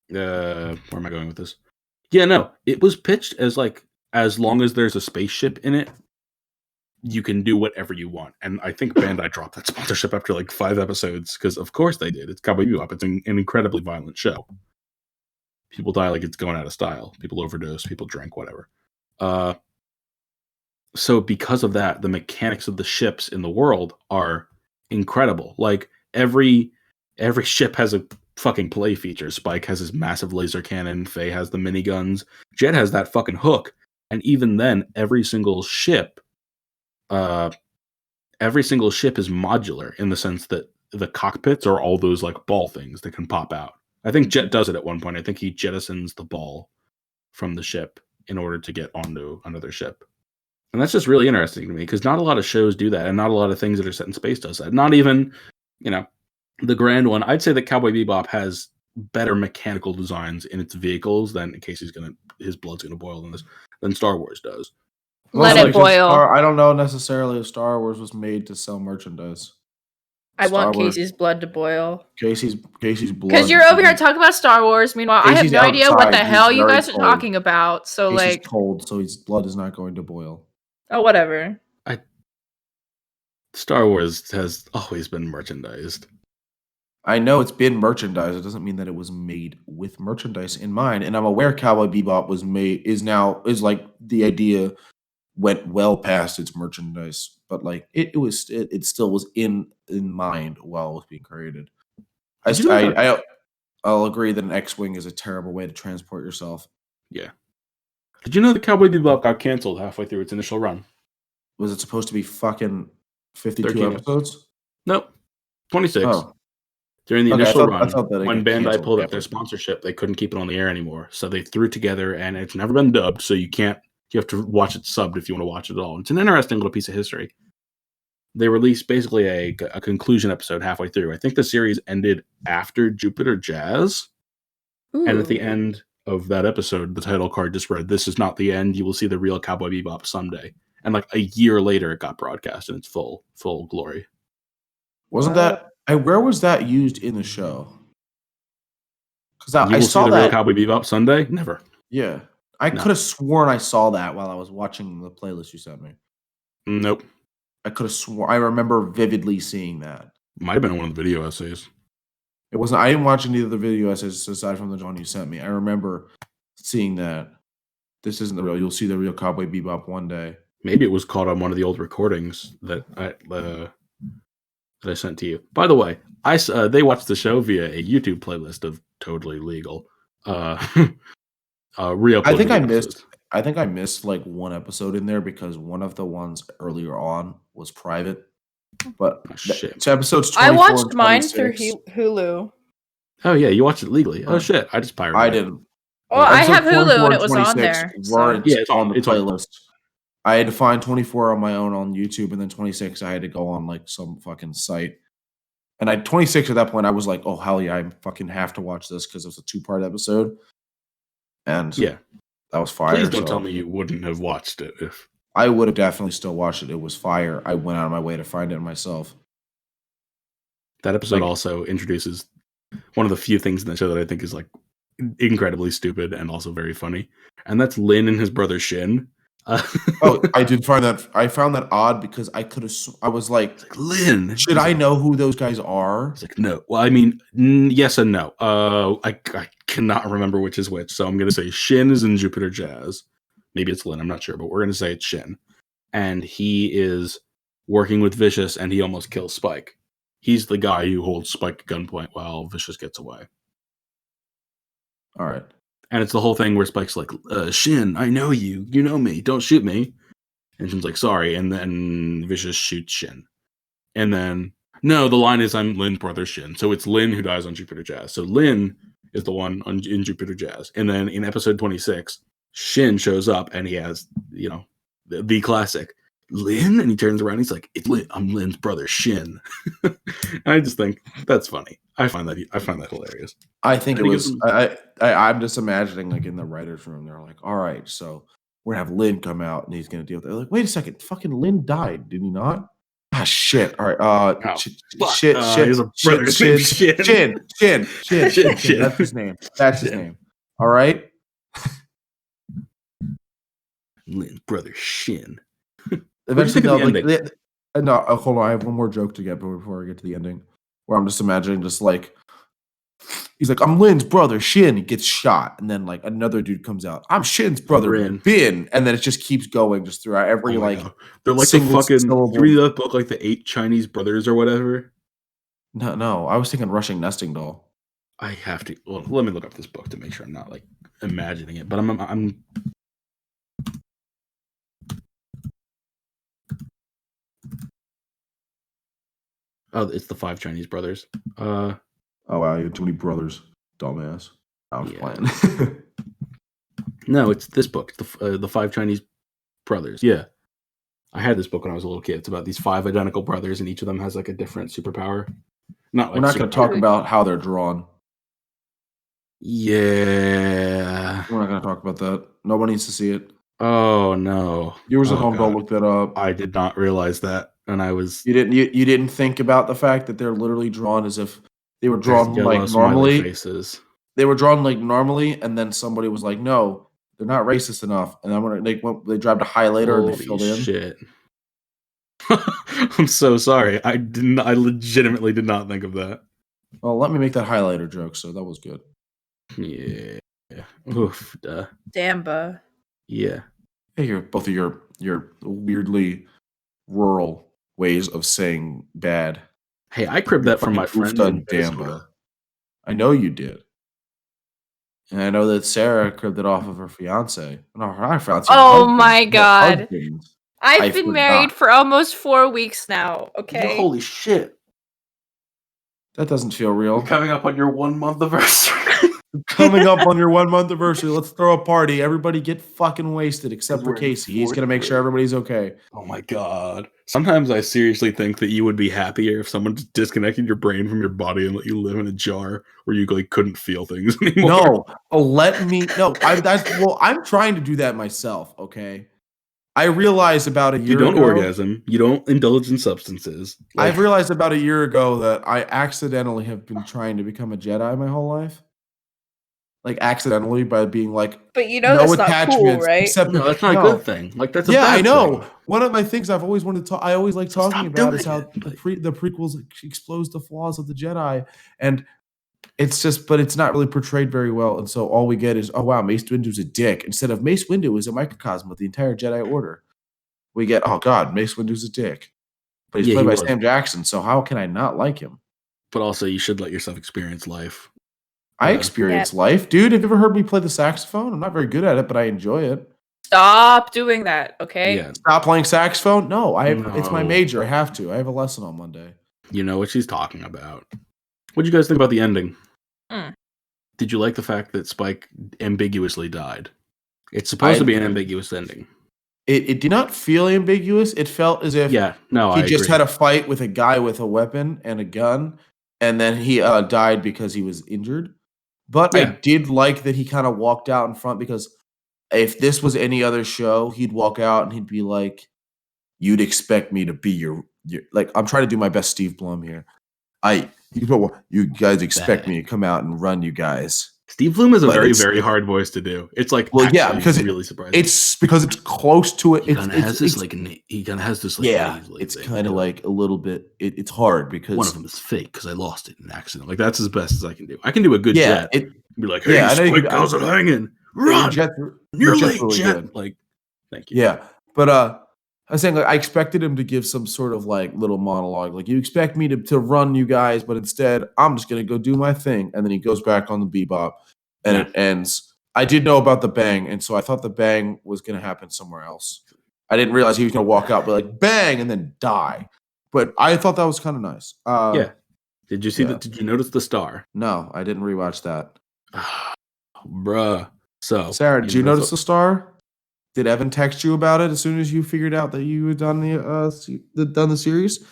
am I going with this? Yeah, no, it was pitched as like, as long as there's a spaceship in it, you can do whatever you want. And I think Bandai dropped that sponsorship after like 5 episodes, because of course they did. It's Cowboy Bebop. It's an incredibly violent show. People die like it's going out of style. People overdose. People drink, whatever. So because of that, the mechanics of the ships in the world are incredible. Like every ship has a fucking play feature. Spike has his massive laser cannon. Faye has the miniguns. Jet has that fucking hook. And even then, every single ship is modular in the sense that the cockpits are all those like ball things that can pop out. I think Jet does it at one point. I think he jettisons the ball from the ship in order to get onto another ship. And that's just really interesting to me because not a lot of shows do that, and not a lot of things that are set in space does that. Not even, the grand one. I'd say that Cowboy Bebop has better mechanical designs in its vehicles than, in case his blood's gonna boil in this, than Star Wars does. Let it boil. I don't know necessarily if Star Wars was made to sell merchandise. I want Casey's blood to boil. Casey's blood. Because you're over here talking about Star Wars. Meanwhile, I have no idea what the hell you guys are talking about. So Casey's cold, so his blood is not going to boil. Oh, whatever. Star Wars has always been merchandised. I know it's been merchandised. It doesn't mean that it was made with merchandise in mind. And I'm aware Cowboy Bebop was made is like the idea went well past its merchandise, but like it still was in mind while it was being created. I'll agree that an X-wing is a terrible way to transport yourself. Yeah. Did you know that Cowboy Bebop got canceled halfway through its initial run? Was it supposed to be fucking 52 episodes? Nope. 26. Oh. During the initial run, when Bandai pulled up their sponsorship, they couldn't keep it on the air anymore. So they threw it together, and it's never been dubbed, so you have to watch it subbed if you want to watch it at all. It's an interesting little piece of history. They released basically a conclusion episode halfway through. I think the series ended after Jupiter Jazz. Ooh. And at the end of that episode, the title card just read, "This is not the end. You will see the real Cowboy Bebop someday." And like a year later, it got broadcast in its full glory. Wasn't that... where was that used in the show? Because I saw the real Cowboy Bebop Sunday? Never. Yeah. I could have sworn I saw that while I was watching the playlist you sent me. Nope. I could have sworn... I remember vividly seeing that. Might have been one of the video essays. It wasn't... I didn't watch any of the video essays aside from the one you sent me. I remember seeing that. This isn't the real... You'll see the real Cowboy Bebop one day. Maybe it was caught on one of the old recordings that I sent to you. By the way, they watched the show via a YouTube playlist of Totally Legal. Re-uploaded I think I missed like one episode in there because one of the ones earlier on was private. But shit. So episodes 24 I watched and mine through 26. Hulu. Oh yeah, you watched it legally. Oh shit, I just pirated it. I didn't. Well, I have Episode Hulu and it was 26 on there. weren't Yeah, it's on the it's on. playlist. I had to find 24 on my own on YouTube, and then 26 I had to go on like some fucking site. And 26 at that point, I was like, oh hell yeah, I fucking have to watch this because it was a 2-part episode. And yeah, that was fire. Please don't tell me you wouldn't have watched it. If I would have definitely still watched it. It was fire. I went out of my way to find it myself. That episode also introduces one of the few things in the show that I think is like incredibly stupid and also very funny, and that's Lin and his brother Shin. I did find that. I found that odd because I could have. I was like, Lin. Should I know who those guys are? It's like, no. Well, I mean, yes and no. I cannot remember which is which, so I'm gonna say Shin is in Jupiter Jazz. Maybe it's Lin. I'm not sure, but we're gonna say it's Shin, and he is working with Vicious, and he almost kills Spike. He's the guy who holds Spike at gunpoint while Vicious gets away. All right. And it's the whole thing where Spike's like, Shin, I know you. You know me. Don't shoot me. And Shin's like, sorry. And then Vicious shoots Shin. And then, no, the line is, I'm Lin's brother Shin. So it's Lin who dies on Jupiter Jazz. So Lin is the one in Jupiter Jazz. And then in episode 26, Shin shows up and he has, the classic, Lin? And he turns around and he's like, it's Lin. I'm Lin's brother Shin. I just think that's funny. I find that hilarious. I think it was. I'm just imagining like in the writers' room, they're like, "All right, so we're gonna have Lin come out and he's gonna deal with it." They're like, wait a second, fucking Lin died, did he not? Ah, shit. All right. Shit. That's his name. That's his name. All right. Lin's brother Shin. Eventually, they'll like. No, hold on. I have one more joke to get before I get to the ending, where I'm just imagining just like he's like, I'm Lin's brother, Shin. He gets shot, and then like another dude comes out. I'm Shin's brother, Bin, and then it just keeps going just throughout every they're like the fucking. You read that book like the 8 Chinese brothers or whatever? No. I was thinking Rushing Nesting Doll. I have to. Well, let me look up this book to make sure I'm not like imagining it, but I'm. Oh, it's the 5 Chinese brothers. Oh wow, you have too many brothers, dumbass. I was playing. No, it's this book. It's the 5 Chinese brothers. Yeah, I had this book when I was a little kid. It's about these 5 identical brothers, and each of them has like a different superpower. We're not going to talk about how they're drawn. Yeah, we're not going to talk about that. Nobody needs to see it. Oh no, yours at home. Don't look that up. I did not realize that, and I was. You didn't think about the fact that they're literally drawn as if they were drawn like normally. Faces. They were drawn like normally, and then somebody was like, "No, they're not racist enough." And then when they grabbed a highlighter and they filled in. Shit. I'm so sorry. I legitimately did not think of that. Well, let me make that highlighter joke. So that was good. Yeah. Oof. Damba. Yeah. Hey, both of your weirdly rural ways of saying bad. Hey, I cribbed that from my friend Damba. I know you did. And I know that Sarah cribbed it off of her fiance. No, her fiance. Oh my god. I've been married for almost 4 weeks now. Okay. Holy shit. That doesn't feel real. You're coming up on your 1 month anniversary. Coming up on your 1 month anniversary. Let's throw a party. Everybody get fucking wasted except for Casey. He's going to make sure everybody's okay. Oh my god. Sometimes I seriously think that you would be happier if someone just disconnected your brain from your body and let you live in a jar where you like couldn't feel things anymore. No. I'm trying to do that myself, okay? I realized about a year ago. You don't orgasm. You don't indulge in substances. I've realized about a year ago that I accidentally have been trying to become a Jedi my whole life. Like accidentally by being like, but that's not cool, right? No, that's not a good thing. Like that's a bad I know. Thing. One of my things I've always wanted to talk. I always like talking about is how the prequels expose the flaws of the Jedi, and it's just, but it's not really portrayed very well. And so all we get is, oh wow, Mace Windu's a dick, instead of Mace Windu is a microcosm of the entire Jedi Order. We get, oh God, Mace Windu's a dick. But he's played by Sam Jackson, so how can I not like him? But also, you should let yourself experience life. I experience life. Dude, have you ever heard me play the saxophone? I'm not very good at it, but I enjoy it. Stop doing that, okay? Yeah. Stop playing saxophone? No, it's my major. I have to. I have a lesson on Monday. You know what she's talking about. What did you guys think about the ending? Did you like the fact that Spike ambiguously died? It's supposed to be an ambiguous ending. It did not feel ambiguous. It felt as if he just had a fight with a guy with a weapon and a gun, and then he died because he was injured. But I did like that he kind of walked out in front, because if this was any other show, he'd walk out and he'd be like, "You'd expect me to be your like." I'm trying to do my best Steve Blum here. You guys expect me to come out and run you guys. Steve Blum is a very, very hard voice to do. It's like, because really surprising. It's because it's close to it. He kind of has this like. It's kind of like a little bit. It's hard because one of them is fake because I lost it in an accident. Like that's as best as I can do. I can do a good jet. Be like, hey, Spike, how's it hanging? Run! You're late, really jet. Good. Like, thank you. Yeah, but I was saying, like, I expected him to give some sort of like little monologue, like, you expect me to run you guys, but instead I'm just gonna go do my thing, and then he goes back on the bebop, and it ends. I did know about the bang, and so I thought the bang was gonna happen somewhere else. I didn't realize he was gonna walk out, but like bang, and then die. But I thought that was kind of nice. Did you see that? Did you notice the star? No, I didn't rewatch that. Bruh. So, Sarah, did you notice the star? Did Evan text you about it as soon as you figured out that you had done the series?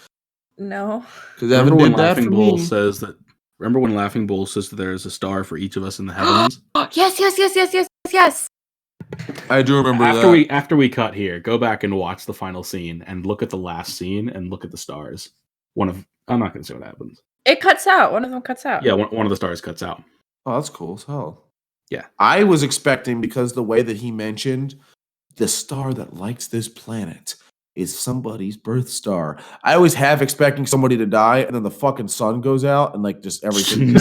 No. Because Evan did that Laughing for Bull me. says that. Remember when Laughing Bull says that there is a star for each of us in the heavens? Yes. I do remember that. After we cut here, go back and watch the final scene and look at the last scene and look at the stars. I'm not going to say what happens. It cuts out. One of them cuts out. Yeah, one of the stars cuts out. Oh, that's cool as hell. Yeah. I was expecting, because the way that he mentioned the star that lights this planet is somebody's birth star. I was half expecting somebody to die, and then the fucking sun goes out, and like just everything,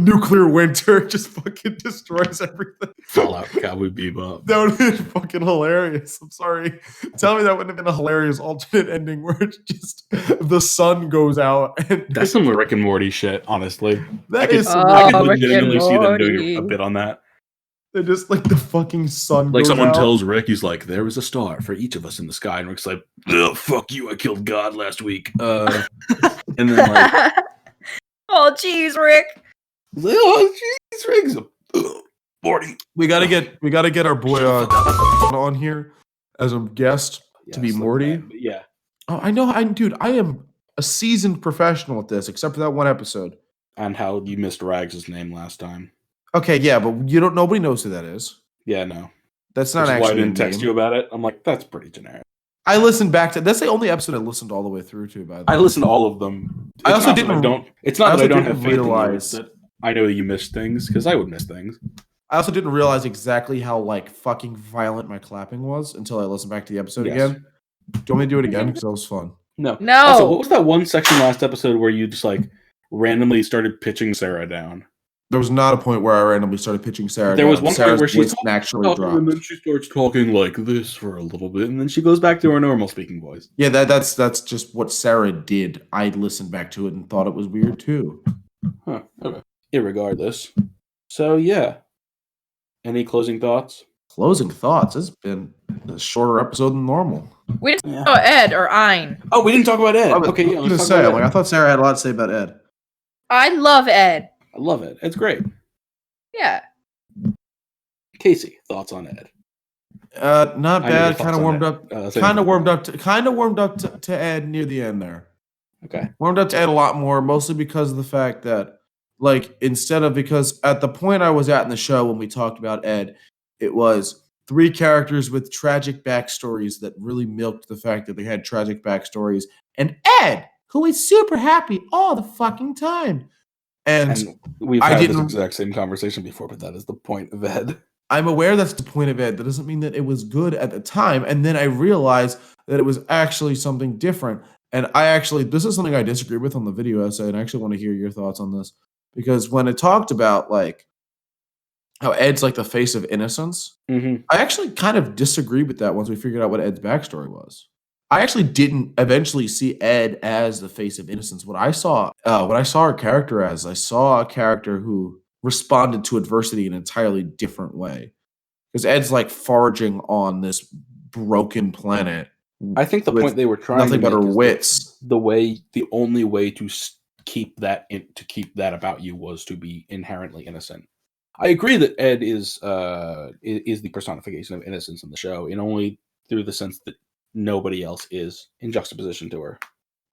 nuclear winter just fucking destroys everything. Fallout Cowboy Bebop. That would have been fucking hilarious. I'm sorry. Tell me that wouldn't have been a hilarious alternate ending where it's just the sun goes out. And that's some Rick and Morty shit, honestly. I could legitimately see them doing a bit on that. They're just like the fucking sun. Like goes someone out. tells Rick, he's like, there is a star for each of us in the sky. And Rick's like, oh, fuck you, I killed God last week. And then like, oh, jeez, Rick. Oh, jeez, Rick. Morty. We gotta get our boy on here as a guest to be Morty. Yeah. Oh, I know. I am a seasoned professional at this, except for that one episode. And how you missed Rags' name last time. Okay, yeah, but nobody knows who that is. Yeah, no. That's not actually. Why I didn't text you about it. I'm like, that's pretty generic. I listened back to. That's the only episode I listened all the way through to. By the way, I listened to all of them. I also didn't. It's not that I don't have faith in you, that I know you miss things, because I would miss things. I also didn't realize exactly how like fucking violent my clapping was until I listened back to the episode again. Do you want me to do it again? Because that was fun. No. Also, what was that one section last episode where you just like randomly started pitching Sarah down? There was not a point where I randomly started pitching Sarah. There was one point where she's naturally dropped, and then she starts talking like this for a little bit, and then she goes back to her normal speaking voice. Yeah, that's just what Sarah did. I listened back to it and thought it was weird too. Huh. Okay. Irregardless. So yeah. Any closing thoughts? Closing thoughts. It's been a shorter episode than normal. We didn't talk about Ed or Ein. Oh, we didn't talk about Ed. Okay, yeah. I thought Sarah had a lot to say about Ed. I love Ed. I love it. It's great. Yeah. Casey, thoughts on Ed? Not bad. Kind of warmed up. Kind of warmed up to Ed near the end there. Okay. Warmed up to Ed a lot more, mostly because of the fact that, like, because at the point I was at in the show when we talked about Ed, it was 3 characters with tragic backstories that really milked the fact that they had tragic backstories, and Ed, who is super happy all the fucking time. And we've had this exact same conversation before, but that is the point of Ed. I'm aware that's the point of Ed. That doesn't mean that it was good at the time. And then I realized that it was actually something different. And this is something I disagree with on the video essay, and I actually want to hear your thoughts on this. Because when it talked about, like, how Ed's like the face of innocence. Mm-hmm. I actually kind of disagree with that once we figured out what Ed's backstory was. I actually didn't eventually see Ed as the face of innocence. What I saw her character as, I saw a character who responded to adversity in an entirely different way. Because Ed's like foraging on this broken planet. I think the point they were trying nothing to but her make is wits. the only way to keep that about you was to be inherently innocent. I agree that Ed is the personification of innocence in the show, and only through the sense that nobody else is in juxtaposition to her.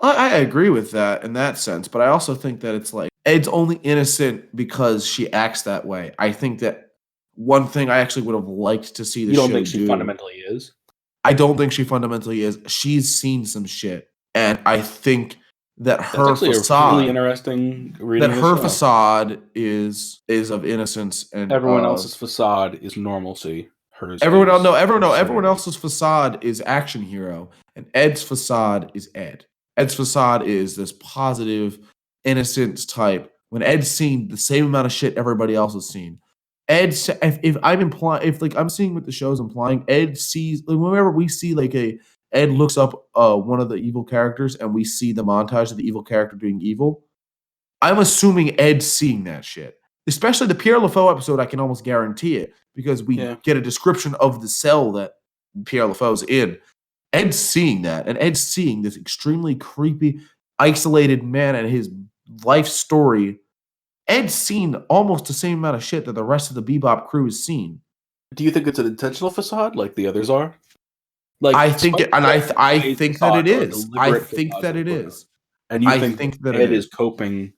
I agree with that in that sense, but I also think that it's like Ed's only innocent because she acts that way. I think that one thing I actually would have liked to see the show do. You don't think she fundamentally is? I don't think she fundamentally is. She's seen some shit, and I think that her facade, a really interesting reading that her facade is of innocence, and everyone else's facade is normalcy. Everyone else's facade is action hero, and Ed's facade is Ed. Ed's facade is this positive, innocent type. When Ed's seen the same amount of shit everybody else has seen, if I'm seeing what the show's implying, Ed sees whenever we see Ed looks up one of the evil characters and we see the montage of the evil character doing evil. I'm assuming Ed's seeing that shit. Especially the Pierre LaFaux episode, I can almost guarantee it because we get a description of the cell that Pierre LaFaux's in. Ed's seeing that, and Ed's seeing this extremely creepy, isolated man and his life story. Ed's seen almost the same amount of shit that the rest of the Bebop crew has seen. Do you think it's an intentional facade like the others are? I think that it is. I think that it is. And you think that Ed is coping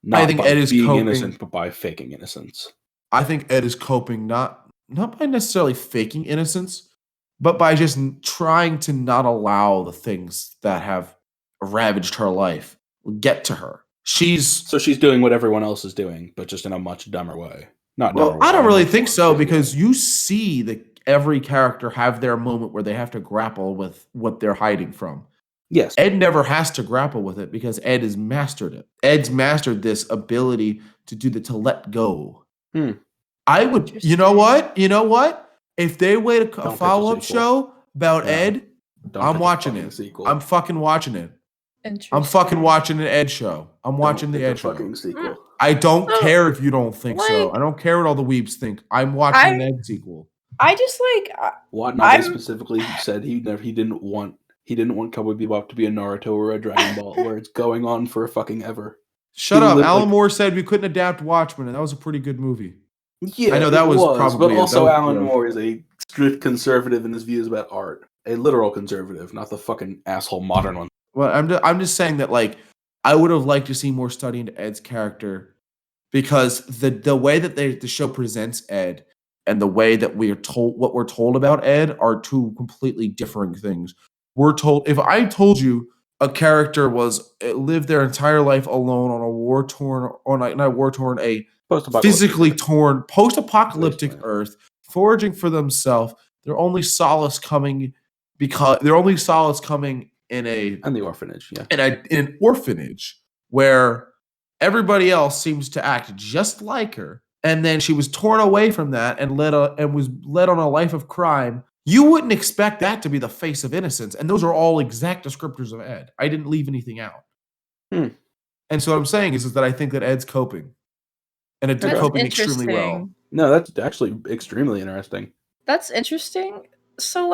not by being innocent, but by faking innocence? I think Ed is coping not by necessarily faking innocence, but by just trying to not allow the things that have ravaged her life get to her. She's doing what everyone else is doing, but just in a much dumber way. I don't really think so, because you see that every character have their moment where they have to grapple with what they're hiding from. Yes. Ed never has to grapple with it because Ed has mastered it. Ed's mastered this ability to let go. I would, you know what? If they made a follow-up show about Ed, I'm watching it. I'm fucking watching it. I'm fucking watching an Ed show. I'm watching the Ed show. Sequel. I don't care if you don't think so. I don't care what all the weebs think. I'm watching an Ed sequel. I just Watanabe specifically said he didn't want Cowboy Bebop to be a Naruto or a Dragon Ball where it's going on for fucking ever. Shut up. Alan Moore said we couldn't adapt Watchmen, and that was a pretty good movie. Yeah, I know that was probably. But also, Alan Moore is a strict conservative in his views about art. A literal conservative, not the fucking asshole modern one. Well, I'm just saying that I would have liked to see more study into Ed's character, because the way that the show presents Ed and the way that we're told about Ed are two completely differing things. We're told, if I told you a character lived their entire life alone on a physically torn post-apocalyptic Earth, foraging for themselves, their only solace coming in the orphanage, in an orphanage where everybody else seems to act just like her, and then she was torn away from that and was led on a life of crime. You wouldn't expect that to be the face of innocence, and those are all exact descriptors of Ed. I didn't leave anything out. And so what I'm saying is that I think that Ed's coping, and it's coping extremely well. No, that's actually extremely interesting. That's interesting. So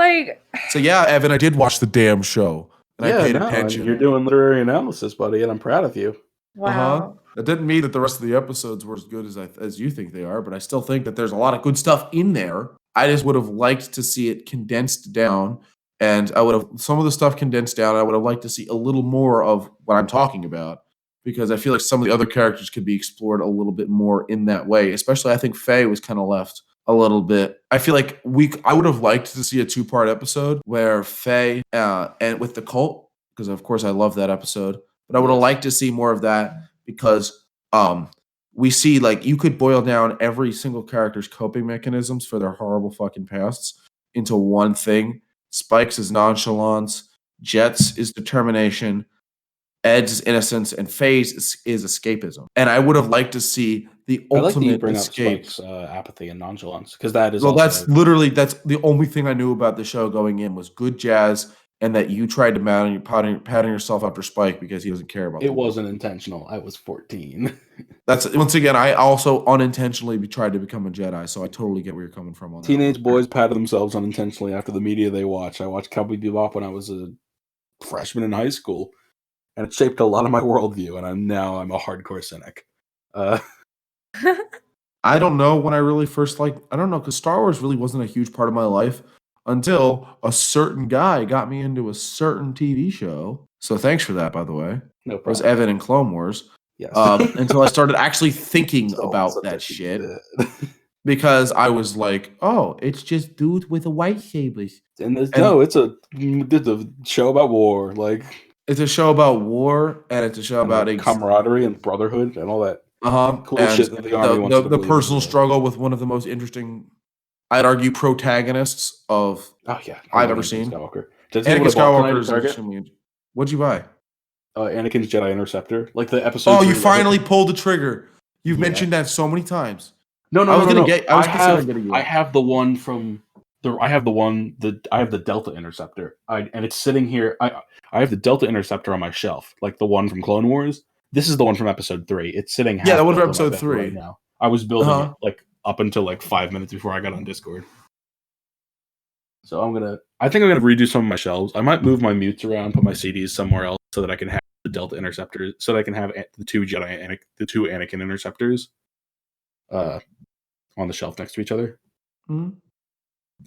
yeah, Evan, I did watch the damn show. And I paid attention. You're doing literary analysis, buddy, and I'm proud of you. Wow. That didn't mean that the rest of the episodes were as good as you think they are, but I still think that there's a lot of good stuff in there. I just would have liked to see it condensed down, and I would have some of the stuff condensed down. I would have liked to see a little more of what I'm talking about, because I feel like some of the other characters could be explored a little bit more in that way. Especially, I think Faye was kind of left a little bit. I feel like I would have liked to see a 2-part episode where Faye and with the cult, because of course I love that episode. But I would have liked to see more of that, because we see you could boil down every single character's coping mechanisms for their horrible fucking pasts into one thing. Spike's is nonchalance, Jet's is determination, Ed's innocence and Faye's is escapism. And I would have liked to see the ultimate I like that you bring escape. up Spike's apathy and nonchalance, because that is Well, also... that's the only thing I knew about the show going in was good jazz, and that you tried to patting yourself after Spike because he doesn't care about it. Wasn't intentional. I was 14. That's once again, I also unintentionally tried to become a Jedi, so I totally get where you're coming from on that. Teenage boys patted themselves unintentionally after the media they watch. I watched Cowboy Bebop when I was a freshman in high school, and it shaped a lot of my worldview, and I'm a hardcore cynic. I don't know when I really first I don't know, because Star Wars really wasn't a huge part of my life until a certain guy got me into a certain TV show. So thanks for that, by the way. No problem. It was Evan in Clone Wars. Yes. Until I started actually thinking about that shit. Because I was like, oh, it's just dudes with a lightsabers. It's a show about war. Like, it's a show about war, and it's a show about camaraderie and brotherhood and all that. Cool shit that the army wants to the personal struggle with one of the most interesting, I'd argue, protagonists of I've ever seen. Anakin Skywalker is extremely. What'd you buy? Anakin's Jedi Interceptor, like the episode. Oh, you finally pulled the trigger. You've mentioned that so many times. No. I have the one from the. I have the Delta Interceptor. And it's sitting here. I have the Delta Interceptor on my shelf, like the one from Clone Wars. This is the one from episode 3. It's sitting. Yeah, the one from episode 3. Right now, I was building it like up until like 5 minutes before I got on Discord. So I think I'm gonna redo some of my shelves. I might move my mutes around, put my CDs somewhere else, so that I can have the Delta Interceptors, so that I can have the two Anakin Interceptors, on the shelf next to each other. Mm-hmm.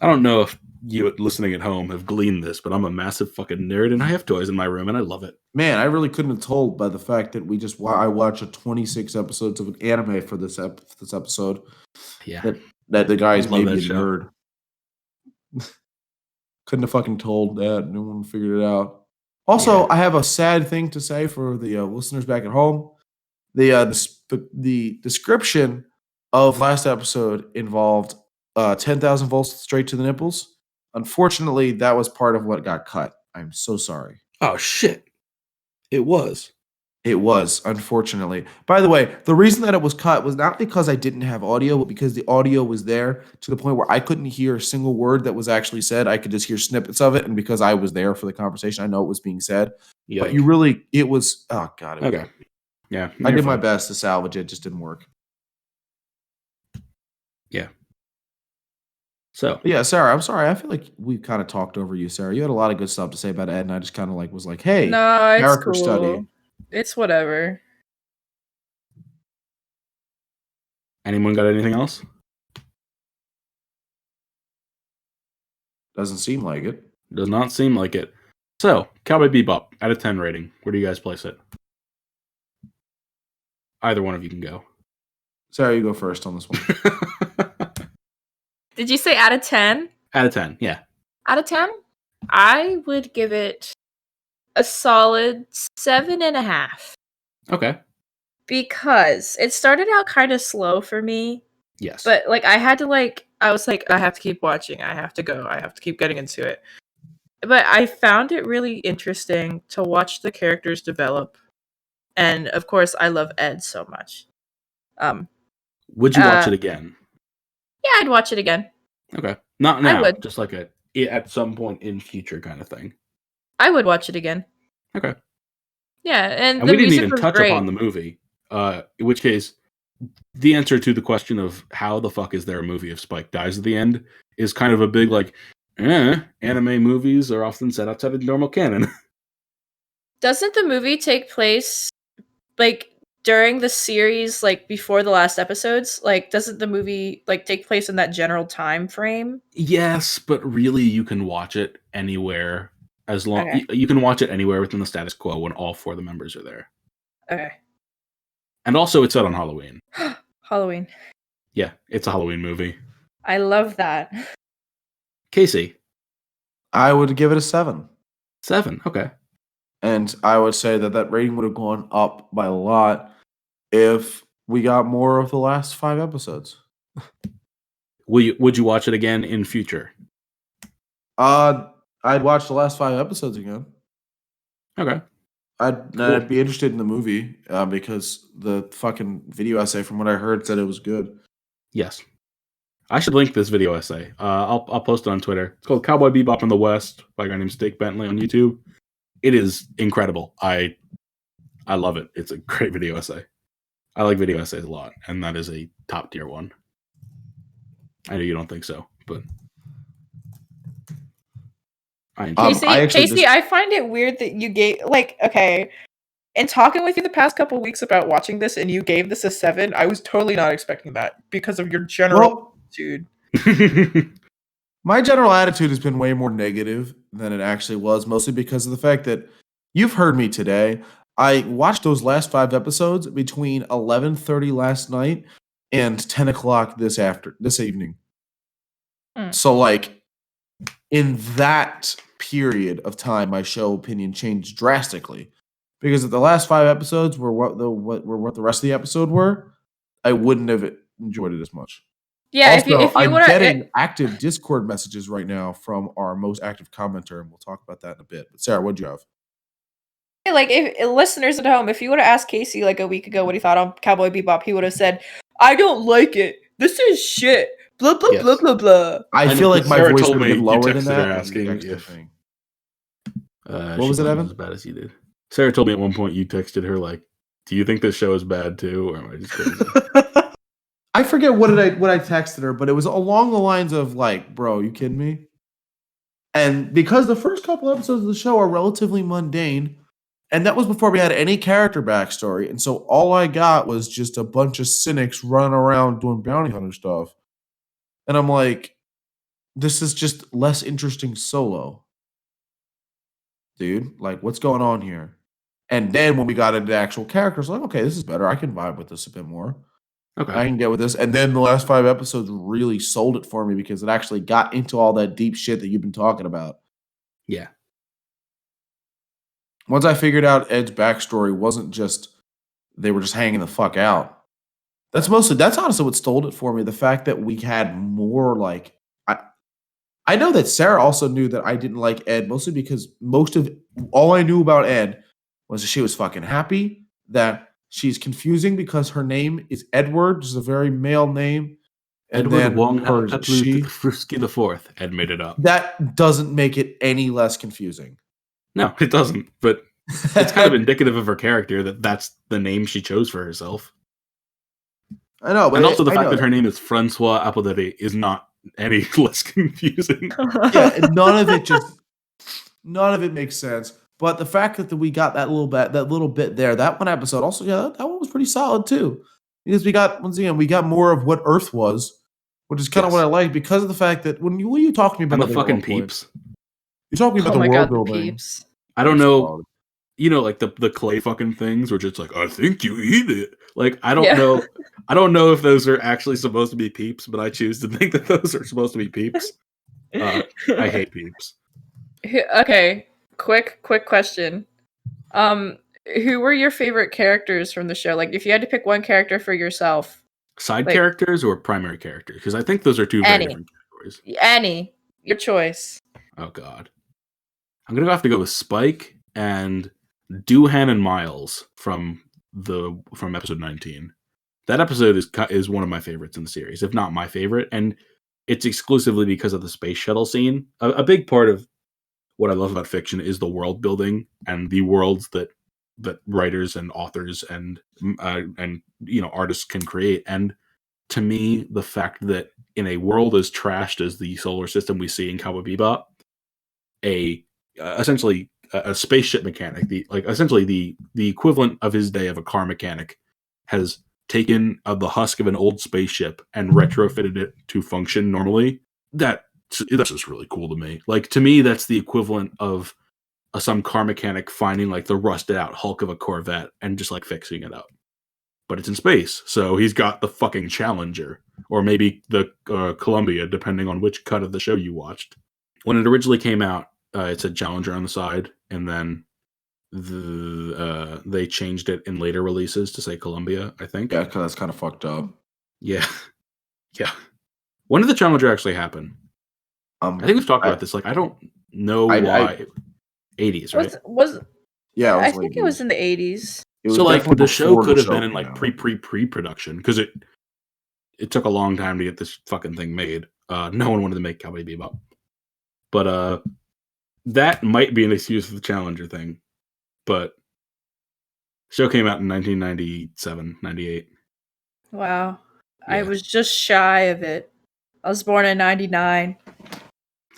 I don't know if you listening at home have gleaned this, but I'm a massive fucking nerd, and I have toys in my room, and I love it. Man, I really couldn't have told by the fact that I watched 26 episodes of an anime for this episode. Yeah, that the guy is maybe a nerd. Couldn't have fucking told that. No one figured it out. Also, I have a sad thing to say for the listeners back at home. The description of last episode involved 10,000 volts straight to the nipples. Unfortunately, that was part of what got cut. I'm so sorry. Oh, shit. It was. It was, unfortunately. By the way, the reason that it was cut was not because I didn't have audio, but because the audio was there to the point where I couldn't hear a single word that was actually said. I could just hear snippets of it. And because I was there for the conversation, I know it was being said. Yikes. But it was, oh, God. Okay. Yeah. I did my best to salvage it. It just didn't work. Yeah. So. Yeah, Sarah, I'm sorry. I feel like we kind of talked over you, Sarah. You had a lot of good stuff to say about Ed, and I just kind of was like, hey, no, character cool. study. It's whatever. Anyone got anything else? Doesn't seem like it. Does not seem like it. So, Cowboy Bebop, out of 10 rating. Where do you guys place it? Either one of you can go. Sarah, you go first on this one. Did you say out of 10? Out of 10, yeah. Out of 10? I would give it a solid 7.5. Okay. Because it started out kind of slow for me. Yes. But I had to I was like, I have to keep watching. I have to go. I have to keep getting into it. But I found it really interesting to watch the characters develop. And of course, I love Ed so much. Would you watch it again? Yeah, I'd watch it again. Okay. Not now. I would. Just like at some point in future kind of thing. I would watch it again. Okay. Yeah, and the we didn't music even was touch great. upon the movie. In which case, the answer to the question of how the fuck is there a movie if Spike dies at the end is kind of a big anime movies are often set outside of the normal canon. Doesn't the movie take place during the series, before the last episodes? Doesn't the movie take place in that general time frame? Yes, but really you can watch it anywhere as long you can watch it anywhere within the status quo when all 4 of the members are there. Okay. And also it's set on Halloween. Halloween. Yeah, it's a Halloween movie. I love that. Casey. I would give it a 7. 7, okay. And I would say that rating would have gone up by a lot if we got more of the last 5 episodes. Would you watch it again in future? I'd watch the last 5 episodes again. Okay. I'd be interested in the movie because the fucking video essay, from what I heard, said it was good. Yes. I should link this video essay. I'll post it on Twitter. It's called Cowboy Bebop in the West by a guy named Steak Bentley on YouTube. It is incredible. I love it. It's a great video essay. I like video essays a lot, and that is a top tier one. I know you don't think so, but I enjoy it. Casey, I find it weird that you gave okay. In talking with you the past couple weeks about watching this, and you gave this a 7, I was totally not expecting that because of your general attitude. My general attitude has been way more negative than it actually was, mostly because of the fact that you've heard me today. I watched those last 5 episodes between 11:30 last night and 10 o'clock this evening. So, like, in that period of time, my show opinion changed drastically. Because if the last 5 episodes were what the rest of the episode were, I wouldn't have enjoyed it as much. Yeah, also, if you I'm getting active Discord messages right now from our most active commenter, and we'll talk about that in a bit. But Sarah, what'd you have? Like, if listeners at home, if you would have asked Casey like a week ago what he thought on Cowboy Bebop, he would have said, "I don't like it. This is shit. Blah blah blah blah blah." I feel like my Sarah voice told would me have been lower you than texted that. her asking if what was it, Evan? As bad as you did. Sarah told me at one point you texted her like, "Do you think this show is bad too, or am I just crazy?" I forget what I texted her, but it was along the lines of like, "Bro, you kidding me?" And because the first couple episodes of the show are relatively mundane, and that was before we had any character backstory, and so all I got was just a bunch of cynics running around doing bounty hunter stuff, and I'm like, this is just less interesting solo. Dude, like, what's going on here? And then when we got into actual characters, like, okay, this is better. I can vibe with this a bit more. Okay. I can get with this. And then the last 5 episodes really sold it for me because it actually got into all that deep shit that you've been talking about. Yeah. Once I figured out Ed's backstory wasn't just they were just hanging the fuck out. That's honestly what stole it for me. The fact that we had more like I know that Sarah also knew that I didn't like Ed, mostly because most of all I knew about Ed was that she was fucking happy, that she's confusing because her name is Edward, which is a very male name. And Edward then Wong she Frisky the Fourth. Ed made it up. That doesn't make it any less confusing. No, it doesn't. But it's kind of indicative of her character that that's the name she chose for herself. I know, but and also the fact that her name is Francois Apodere is not any less confusing. Yeah, and none of it makes sense. But the fact that we got that little bit there, that one episode, also, yeah, that one was pretty solid too. Because we got more of what Earth was, which is kind of what I like because of the fact that when you talk to me about the fucking peeps, you're talking about the world building. Peeps. I don't know. You know, like the clay fucking things, where it's like, I think you eat it. Like, I don't know. I don't know if those are actually supposed to be peeps, but I choose to think that those are supposed to be peeps. I hate peeps. Okay, quick question. Who were your favorite characters from the show? Like, if you had to pick one character for yourself. Side characters or primary characters? Because I think those are two very different categories. Any. Your choice. Oh, God. I'm going to have to go with Spike and Doohan and Miles from episode 19. That episode is one of my favorites in the series, if not my favorite, and it's exclusively because of the space shuttle scene. A big part of what I love about fiction is the world building and the worlds that writers and authors and artists can create. And to me, the fact that in a world as trashed as the solar system we see in Cowboy Bebop, essentially a spaceship mechanic, the equivalent of his day of a car mechanic, has taken the husk of an old spaceship and retrofitted it to function normally. That's just really cool to me. Like, to me, that's the equivalent of some car mechanic finding like the rusted out hulk of a Corvette and just like fixing it up. But it's in space, so he's got the fucking Challenger, or maybe the Columbia, depending on which cut of the show you watched. When it originally came out, it said Challenger on the side, and then they changed it in later releases to say Columbia, I think. Yeah, because that's kind of fucked up. Yeah. When did the Challenger actually happen? I think we've talked about this. Like, I don't know why. 80s, right? Yeah, I think it was in the 80s. So like the show could have been in like pre-production because it took a long time to get this fucking thing made. No one wanted to make Cowboy Bebop, but that might be an excuse for the Challenger thing. But show came out in 1997, 98. Wow. Yeah. I was just shy of it. I was born in 99.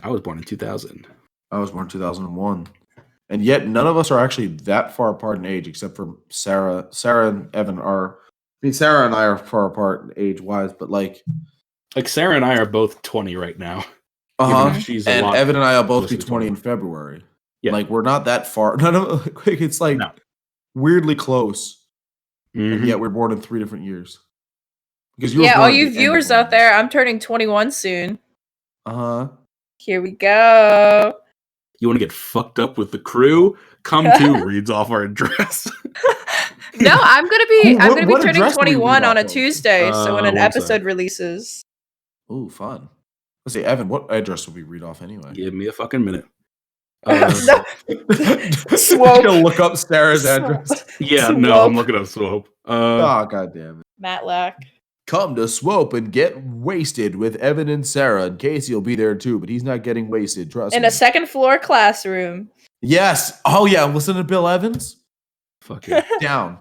I was born in 2000. I was born in 2001. And yet none of us are actually that far apart in age, except for Sarah. Sarah and Evan are. I mean, Sarah and I are far apart age-wise, but like Sarah and I are both 20 right now. She's and Evan and I will both be 20 in February. Yeah. Like we're not that far. It's like weirdly close, and yet we're born in 3 different years. Because all you viewers out there, I'm turning 21 soon. Here we go. You want to get fucked up with the crew? Come to reads off our address. No, I'm gonna be turning 21 on a Tuesday. So when an episode releases. Ooh, fun. Let's see, Evan, what address will we read off anyway? Give me a fucking minute. Swope. Gonna look up Sarah's address. Yeah, no, I'm looking up Swope. God damn it. Matlack. Come to Swope and get wasted with Evan and Sarah. And Casey will be there too, but he's not getting wasted. Trust me. In a second floor classroom. Yes. Oh yeah. Listen to Bill Evans. Fuck it. Down.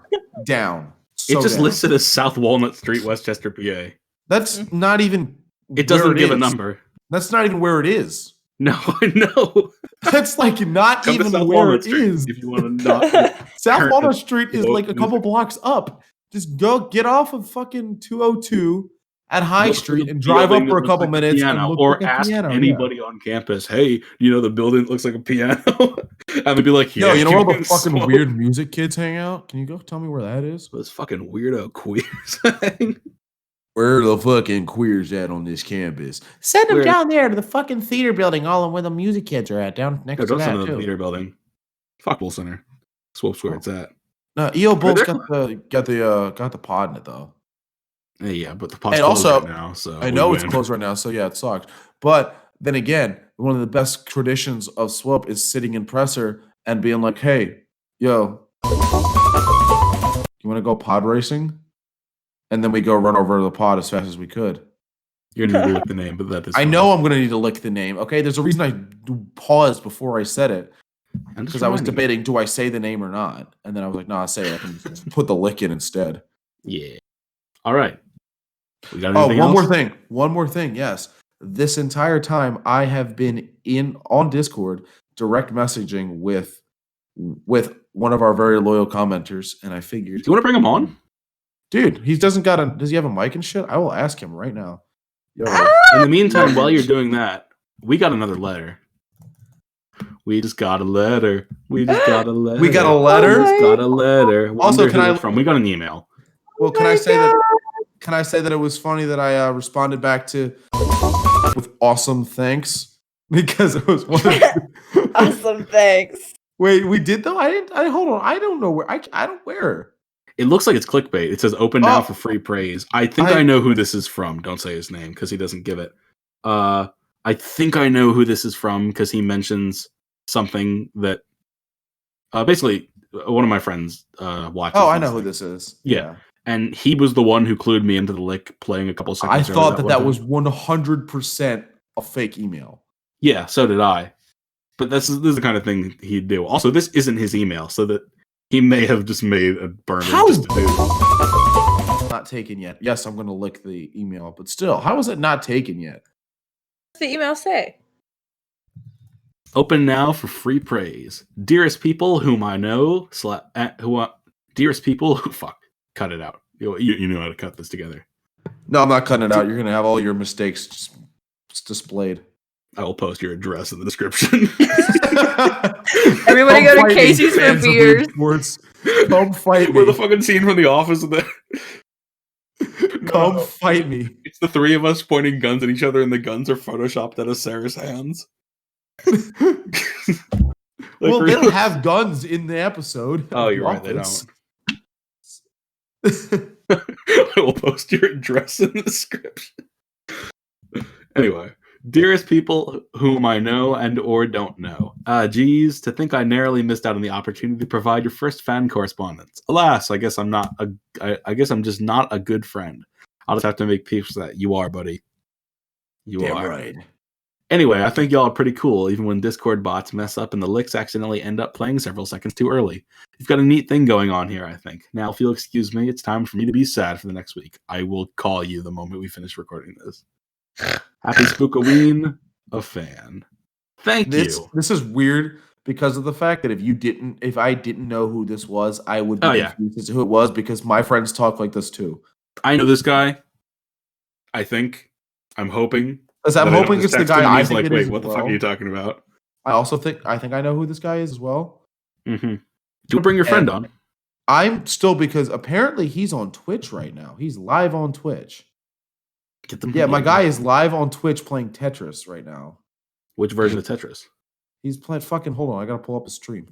So it just listed as South Walnut Street, Westchester, PA. That's not even. It doesn't give a number. That's not even where it is. No, I know. That's like not even where it is. If you want to not. South Walnut Street is like a couple blocks up. Just go get off of fucking 202 at High Street and drive up for a couple minutes and look or ask anybody on campus, hey, you know the building looks like a piano? And they'd be like, yeah. No, you know where the fucking weird music kids hang out? Can you go tell me where that is? Those fucking weirdo queers. Where are the fucking queers at on this campus? Send them down there to the fucking theater building, all where the music kids are at, down next to that, too. The theater building. Fuck Center. Swope's where it's at. No, EO Bull's got the pod in it though. Yeah, but the pod's closed right now. So I know it's closed right now. So yeah, it sucks. But then again, one of the best traditions of Swope is sitting in presser and being like, "Hey, yo, you want to go pod racing?" And then we go run over to the pod as fast as we could. You're gonna need to lick the name, but that is. I know I'm gonna need to lick the name. Okay, there's a reason I paused before I said it. Because I was debating, do I say the name or not? And then I was like, no, I say it. I can put the lick in instead. Yeah. All right. We got anything else? One more thing. Yes. This entire time I have been on Discord direct messaging with one of our very loyal commenters, and I figured. Do you want to bring him on? Dude, does he have a mic and shit? I will ask him right now. Yo. In the meantime, while you're doing that, we got another letter. We just got a letter. We got a letter. We got a letter. Also, we got an email. Well, can I say that? Can I say that it was funny that I responded back to with awesome thanks because it was one of awesome thanks. Wait, we did though. I hold on. I don't know where. I don't where. It looks like it's clickbait. It says open now for free praise. I think I know who this is from. Don't say his name because he doesn't give it. I think I know who this is from because he mentions something that basically one of my friends watches. Oh, I know who this is. Yeah. And he was the one who clued me into the lick playing a couple seconds. I thought that was 100% a fake email. Yeah, so did I. But this is the kind of thing he'd do. Also, this isn't his email, so that he may have just made a burner just to do. Not taken yet. Yes, I'm going to lick the email, but still, how is it not taken yet? What's the email say? Open now for free praise. Dearest people whom I know, dearest people who, fuck, cut it out. You know how to cut this together. No, I'm not cutting it out. You're going to have all your mistakes displayed. I will post your address in the description. Everybody go to Casey's for beers. Come fight me. We're the fucking scene from The Office. Come fight me. It's the three of us pointing guns at each other, and the guns are photoshopped out of Sarah's hands. Well, they don't have guns in the episode. Oh, you're right. They don't. I will post your address in the description. Anyway, Dearest people whom I know and or don't know. Geez, to think I narrowly missed out on the opportunity to provide your first fan correspondence. Alas, I guess I'm just not a good friend. I'll just have to make peace with that. You are, buddy. You Damn are. right. Anyway, I think y'all are pretty cool, even when Discord bots mess up and the licks accidentally end up playing several seconds too early. You've got a neat thing going on here, I think. Now, if you'll excuse me, it's time for me to be sad for the next week. I will call you the moment we finish recording this. Happy Spookoween, a fan. Thank you. This is weird because of the fact that if I didn't know who this was, I would be confused as to who it was because my friends talk like this too. I know this guy. I think. I'm hoping. Because I'm hoping it's the guy I think like, it wait, is. what the fuck are you talking about? I think I know who this guy is as well. Mm-hmm. Do you bring your friend on? I'm still because apparently he's on Twitch right now. He's live on Twitch. My guy is live on Twitch playing Tetris right now. Which version of Tetris? He's playing fucking. Hold on, I gotta pull up his stream.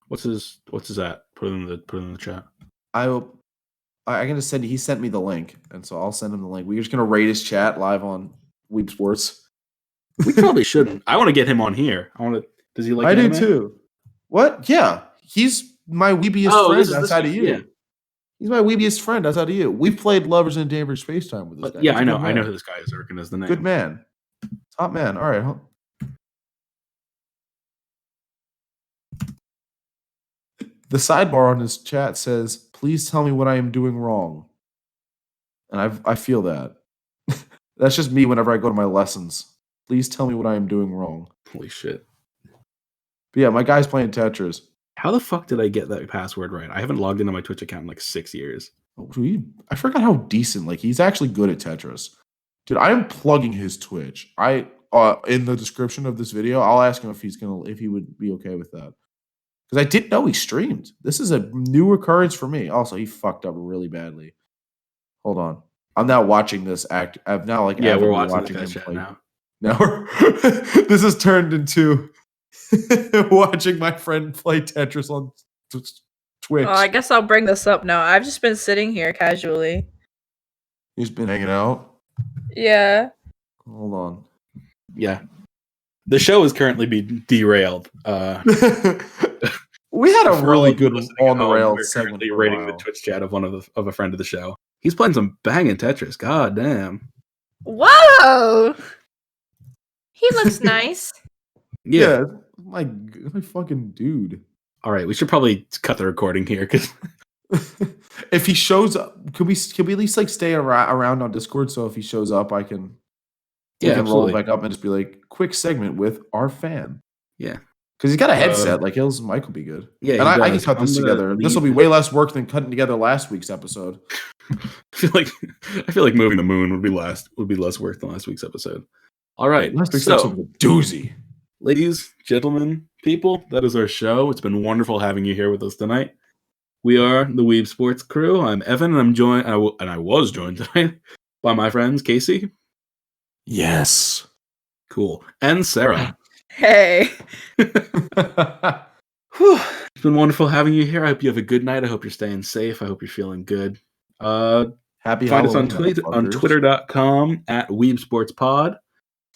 What's his at? Put it in the chat. I'm gonna send. He sent me the link, and so I'll send him the link. We're just gonna raid his chat live on Weeb Sports. We probably shouldn't. I want to get him on here. Does he like? I anime? do too. What? Yeah, he's my weebiest friend outside of you. Yeah. He's my weebiest friend outside of you. We've played Lovers in Danvers Spacetime with this guy. Yeah, I know. I know who this guy is. Erkin is the name. Good man. Top man. All right. The sidebar on his chat says, "Please tell me what I am doing wrong." And I feel that. That's just me whenever I go to my lessons. Please tell me what I am doing wrong. Holy shit. But yeah, my guy's playing Tetris. How the fuck did I get that password right? I haven't logged into my Twitch account in like 6 years. I forgot how decent. Like, he's actually good at Tetris. Dude, I am plugging his Twitch. In the description of this video, I'll ask him if he would be okay with that. Because I didn't know he streamed. This is a new occurrence for me. Also, he fucked up really badly. Hold on. I'm now watching this act. I'm now like we're watching him play now. Now this has turned into watching my friend play Tetris on Twitch. Oh, I guess I'll bring this up now. I've just been sitting here casually. You've been hanging out? Yeah. Hold on. Yeah. The show is currently being derailed. We had a really good on the rails segment. We're rating the Twitch chat of a friend of the show. He's playing some banging Tetris. God damn. Whoa! He looks nice. Yeah, my fucking dude. All right, we should probably cut the recording here because if he shows up, could we at least like stay around on Discord? So if he shows up, I can roll it back up and just be like, quick segment with our fan. Yeah, because he's got a headset. Like his mic will be good. Yeah, and I can cut this together. This will be way less work than cutting together last week's episode. I feel like moving the moon would be less work than last week's episode. All right, last week's episode was a doozy. Ladies, gentlemen, people, that is our show. It's been wonderful having you here with us tonight. We are the Weeb Sports crew. I'm Evan, and I was joined tonight by my friends Casey. Yes. Cool. And Sarah. Hey. Whew. It's been wonderful having you here. I hope you have a good night. I hope you're staying safe. I hope you're feeling good. Happy Find Halloween, us on Twitter.com at Weeb Sports Pod.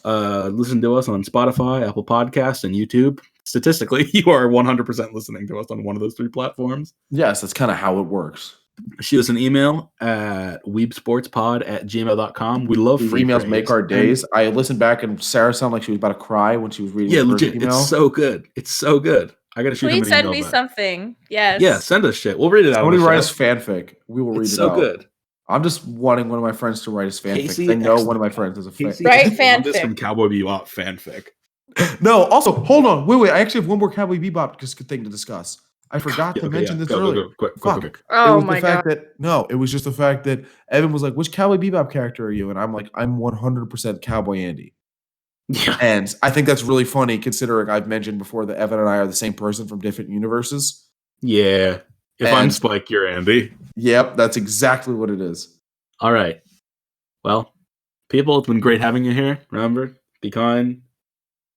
Listen to us on Spotify, Apple Podcasts, and YouTube. Statistically, you are 100% listening to us on one of those three platforms. Yes, that's kind of how it works. Shoot us an email at weebsportspod@gmail.com. We love free emails. Make our days. I listened back and Sarah sounded like she was about to cry when she was reading the legit. Email. It's so good. It's so good. I gotta shoot Please them an send me back. something. Yes. Yeah, send us shit. We'll read it out. Somebody write us fanfic. We will read it out. So good. I'm just wanting one of my friends to write us fanfic. I know one of my friends is a fan. Write fanfic. From Cowboy Bebop fanfic. No, also, hold on. Wait. I actually have one more Cowboy Bebop thing to discuss. I forgot to mention this earlier. Quick. Oh my god. It was just the fact that Evan was like, which Cowboy Bebop character are you? And I'm like, I'm 100% Cowboy Andy. Yeah. And I think that's really funny considering I've mentioned before that Evan and I are the same person from different universes. Yeah. If I'm Spike, you're Andy. Yep, that's exactly what it is. All right. Well, people, it's been great having you here. Remember, be kind,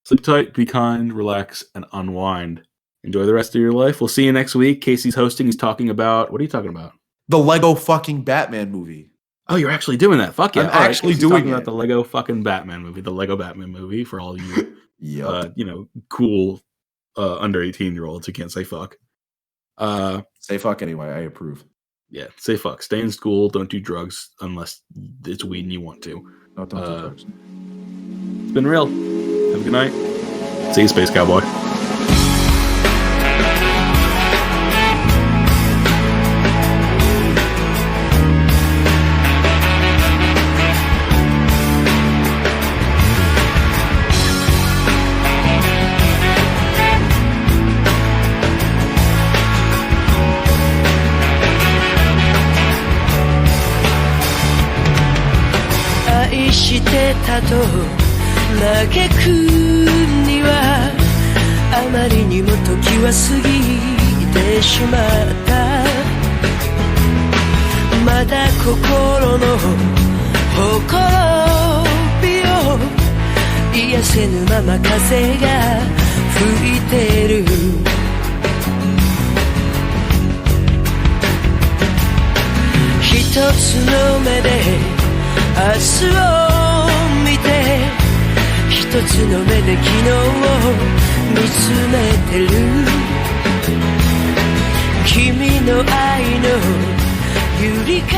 sleep tight, be kind, relax, and unwind. Enjoy the rest of your life. We'll see you next week. Casey's hosting. He's talking about... What are you talking about? The Lego fucking Batman movie. Oh, you're actually doing that? Fuck yeah! I'm actually doing about the Lego fucking Batman movie, the Lego Batman movie for all you, Yep. Cool under 18-year-olds who can't say fuck. Say fuck anyway. I approve. Yeah, say fuck. Stay in school. Don't do drugs unless it's weed and you want to. No, don't do drugs. It's been real. Have a good night. See you, Space Cowboy. してたと嘆くにはあまりにも時は過ぎてしまったまだ心のほころびを癒せぬまま風が吹いてる一つの目で明日を見て一つの目で昨日を見つめてる君の愛のゆりか